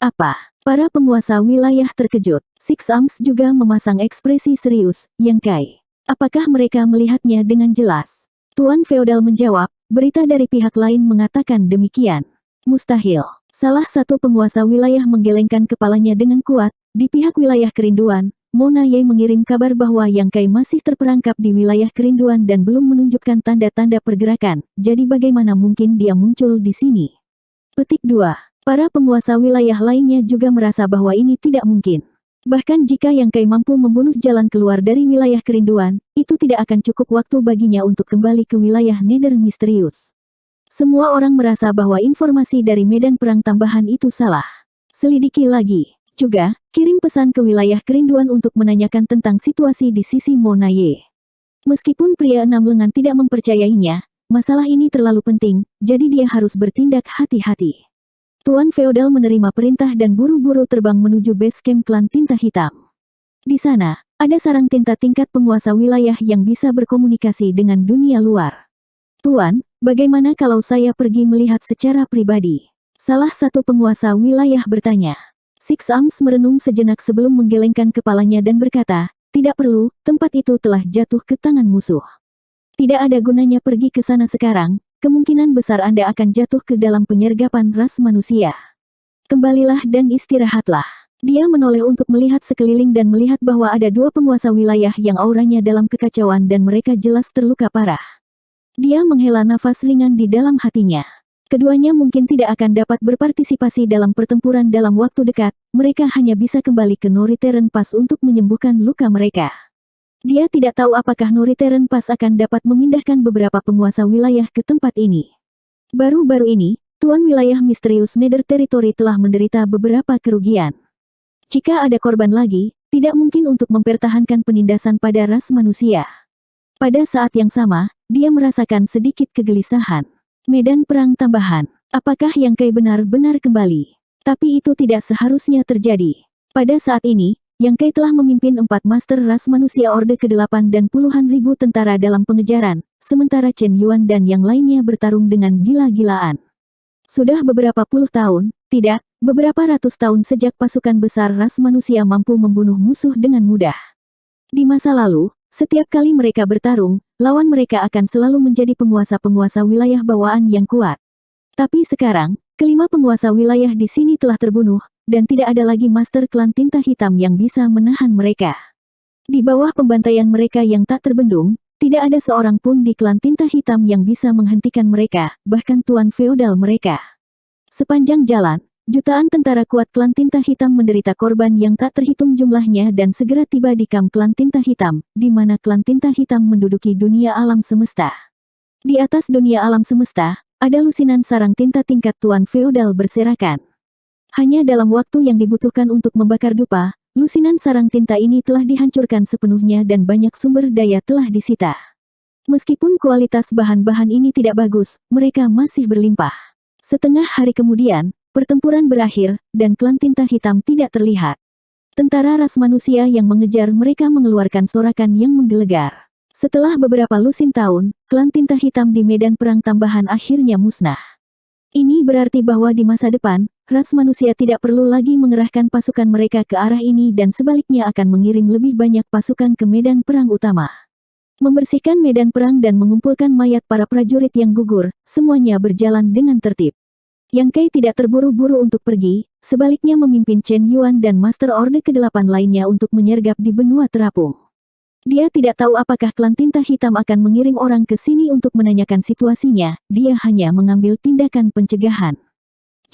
Apa? Para penguasa wilayah terkejut. Six Arms juga memasang ekspresi serius, Yang Kai. Apakah mereka melihatnya dengan jelas? Tuan feodal menjawab, berita dari pihak lain mengatakan demikian. Mustahil. Salah satu penguasa wilayah menggelengkan kepalanya dengan kuat, di pihak wilayah kerinduan, Mona Ye mengirim kabar bahwa Yang Kai masih terperangkap di wilayah kerinduan dan belum menunjukkan tanda-tanda pergerakan, jadi bagaimana mungkin dia muncul di sini? Petik 2. Para penguasa wilayah lainnya juga merasa bahwa ini tidak mungkin. Bahkan jika Yang Kai mampu membunuh jalan keluar dari wilayah kerinduan, itu tidak akan cukup waktu baginya untuk kembali ke wilayah Nether misterius. Semua orang merasa bahwa informasi dari medan perang tambahan itu salah. Selidiki lagi. Juga, kirim pesan ke wilayah kerinduan untuk menanyakan tentang situasi di sisi Mona Ye. Meskipun pria 6 lengan tidak mempercayainya, masalah ini terlalu penting, jadi dia harus bertindak hati-hati. Tuan feodal menerima perintah dan buru-buru terbang menuju base camp klan tinta hitam. Di sana, ada sarang tinta tingkat penguasa wilayah yang bisa berkomunikasi dengan dunia luar. Tuan, bagaimana kalau saya pergi melihat secara pribadi? Salah satu penguasa wilayah bertanya. Six Arms merenung sejenak sebelum menggelengkan kepalanya dan berkata, tidak perlu, tempat itu telah jatuh ke tangan musuh. Tidak ada gunanya pergi ke sana sekarang, kemungkinan besar Anda akan jatuh ke dalam penyergapan ras manusia. Kembalilah dan istirahatlah. Dia menoleh untuk melihat sekeliling dan melihat bahwa ada 2 penguasa wilayah yang auranya dalam kekacauan dan mereka jelas terluka parah. Dia menghela nafas ringan di dalam hatinya. Keduanya mungkin tidak akan dapat berpartisipasi dalam pertempuran dalam waktu dekat, mereka hanya bisa kembali ke Northern Pass untuk menyembuhkan luka mereka. Dia tidak tahu apakah Northern Pass akan dapat memindahkan beberapa penguasa wilayah ke tempat ini. Baru-baru ini, Tuan Wilayah Misterius Nether Territory telah menderita beberapa kerugian. Jika ada korban lagi, tidak mungkin untuk mempertahankan penindasan pada ras manusia. Pada saat yang sama, dia merasakan sedikit kegelisahan. Medan perang tambahan. Apakah Yang Kai benar-benar kembali? Tapi itu tidak seharusnya terjadi. Pada saat ini, Yang Kai telah memimpin 4 master ras manusia Orde ke-8 dan puluhan ribu tentara dalam pengejaran, sementara Chen Yuan dan yang lainnya bertarung dengan gila-gilaan. Sudah beberapa puluh tahun, tidak, beberapa ratus tahun sejak pasukan besar ras manusia mampu membunuh musuh dengan mudah. Di masa lalu, setiap kali mereka bertarung, lawan mereka akan selalu menjadi penguasa-penguasa wilayah bawaan yang kuat. Tapi sekarang, kelima penguasa wilayah di sini telah terbunuh, dan tidak ada lagi master klan tinta hitam yang bisa menahan mereka. Di bawah pembantaian mereka yang tak terbendung, tidak ada seorang pun di klan tinta hitam yang bisa menghentikan mereka, bahkan tuan feodal mereka. Sepanjang jalan, jutaan tentara kuat klan tinta hitam menderita korban yang tak terhitung jumlahnya dan segera tiba di kamp klan tinta hitam, di mana klan tinta hitam menduduki dunia alam semesta. Di atas dunia alam semesta, ada lusinan sarang tinta tingkat tuan feodal berserakan. Hanya dalam waktu yang dibutuhkan untuk membakar dupa, lusinan sarang tinta ini telah dihancurkan sepenuhnya dan banyak sumber daya telah disita. Meskipun kualitas bahan-bahan ini tidak bagus, mereka masih berlimpah. Setengah hari kemudian, pertempuran berakhir, dan klan tinta hitam tidak terlihat. Tentara ras manusia yang mengejar mereka mengeluarkan sorakan yang menggelegar. Setelah beberapa lusin tahun, klan tinta hitam di medan perang tambahan akhirnya musnah. Ini berarti bahwa di masa depan, ras manusia tidak perlu lagi mengerahkan pasukan mereka ke arah ini dan sebaliknya akan mengirim lebih banyak pasukan ke medan perang utama. Membersihkan medan perang dan mengumpulkan mayat para prajurit yang gugur, semuanya berjalan dengan tertib. Yang Kai tidak terburu-buru untuk pergi, sebaliknya memimpin Chen Yuan dan Master Orde ke-8 lainnya untuk menyergap di benua terapung. Dia tidak tahu apakah klan tinta hitam akan mengirim orang ke sini untuk menanyakan situasinya, dia hanya mengambil tindakan pencegahan.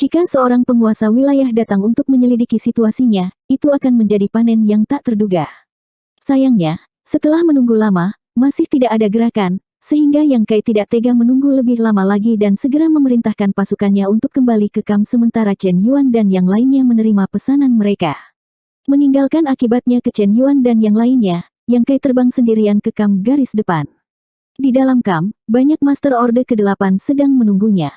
Jika seorang penguasa wilayah datang untuk menyelidiki situasinya, itu akan menjadi panen yang tak terduga. Sayangnya, setelah menunggu lama, masih tidak ada gerakan, sehingga Yang Kai tidak tega menunggu lebih lama lagi dan segera memerintahkan pasukannya untuk kembali ke kamp sementara Chen Yuan dan yang lainnya menerima pesanan mereka. Meninggalkan akibatnya ke Chen Yuan dan yang lainnya, Yang Kai terbang sendirian ke kamp garis depan. Di dalam kamp, banyak Master Orde ke-8 sedang menunggunya.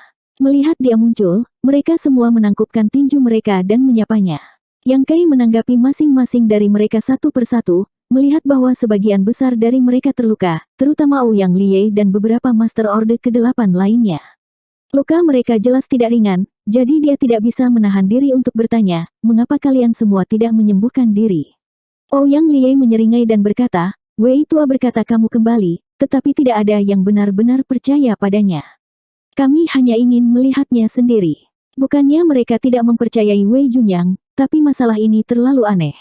Melihat dia muncul, mereka semua menangkupkan tinju mereka dan menyapanya. Yang Kai menanggapi masing-masing dari mereka satu persatu, melihat bahwa sebagian besar dari mereka terluka, terutama Ouyang Lie dan beberapa Master Orde ke-8 lainnya. Luka mereka jelas tidak ringan, jadi dia tidak bisa menahan diri untuk bertanya, mengapa kalian semua tidak menyembuhkan diri? Ouyang Lie menyeringai dan berkata, Wei Tua berkata kamu kembali, tetapi tidak ada yang benar-benar percaya padanya. Kami hanya ingin melihatnya sendiri. Bukannya mereka tidak mempercayai Wei Junyang, tapi masalah ini terlalu aneh.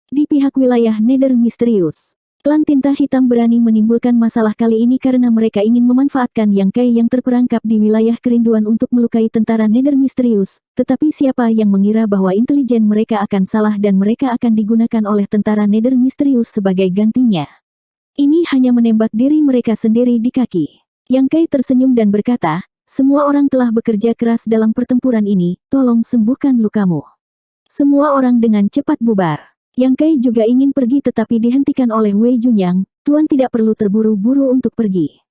Di pihak wilayah Nether Misterius, klan tinta hitam berani menimbulkan masalah kali ini karena mereka ingin memanfaatkan Yang Kai yang terperangkap di wilayah kerinduan untuk melukai tentara Nether Misterius, tetapi siapa yang mengira bahwa intelijen mereka akan salah dan mereka akan digunakan oleh tentara Nether Misterius sebagai gantinya. Ini hanya menembak diri mereka sendiri di kaki. Yang Kai tersenyum dan berkata, semua orang telah bekerja keras dalam pertempuran ini, tolong sembuhkan lukamu. Semua orang dengan cepat bubar. Yang Kai juga ingin pergi tetapi dihentikan oleh Wei Junyang, Tuan tidak perlu terburu-buru untuk pergi.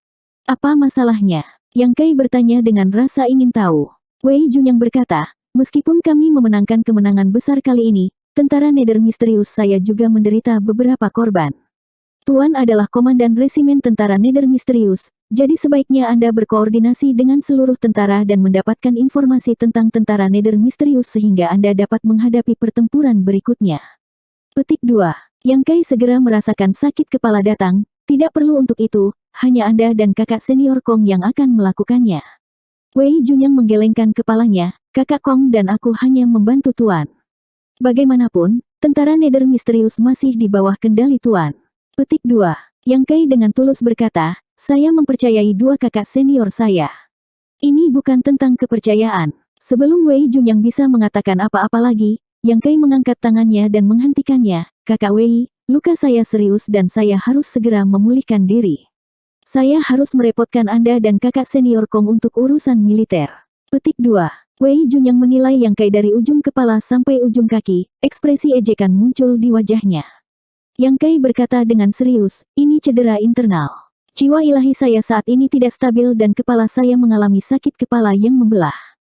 Apa masalahnya? Yang Kai bertanya dengan rasa ingin tahu. Wei Junyang berkata, meskipun kami memenangkan kemenangan besar kali ini, tentara Nether Misterius saya juga menderita beberapa korban. Tuan adalah komandan resimen tentara Nether Misterius, jadi sebaiknya Anda berkoordinasi dengan seluruh tentara dan mendapatkan informasi tentang tentara Nether Misterius sehingga Anda dapat menghadapi pertempuran berikutnya. Petik 2. Yang Kai segera merasakan sakit kepala datang, tidak perlu untuk itu, hanya Anda dan kakak senior Kong yang akan melakukannya. Wei Junyang menggelengkan kepalanya, kakak Kong dan aku hanya membantu Tuan. Bagaimanapun, tentara Nether Misterius masih di bawah kendali Tuan. Petik 2. Yang Kai dengan tulus berkata, saya mempercayai dua kakak senior saya. Ini bukan tentang kepercayaan. Sebelum Wei Jun yang bisa mengatakan apa-apa lagi, Yang Kai mengangkat tangannya dan menghentikannya. Kakak Wei, luka saya serius dan saya harus segera memulihkan diri. Saya harus merepotkan Anda dan kakak senior Kong untuk urusan militer. Petik 2. Wei Jun yang menilai Yang Kai dari ujung kepala sampai ujung kaki, ekspresi ejekan muncul di wajahnya. Yang Kai berkata dengan serius, ini cedera internal. Jiwa ilahi saya saat ini tidak stabil dan kepala saya mengalami sakit kepala yang membelah.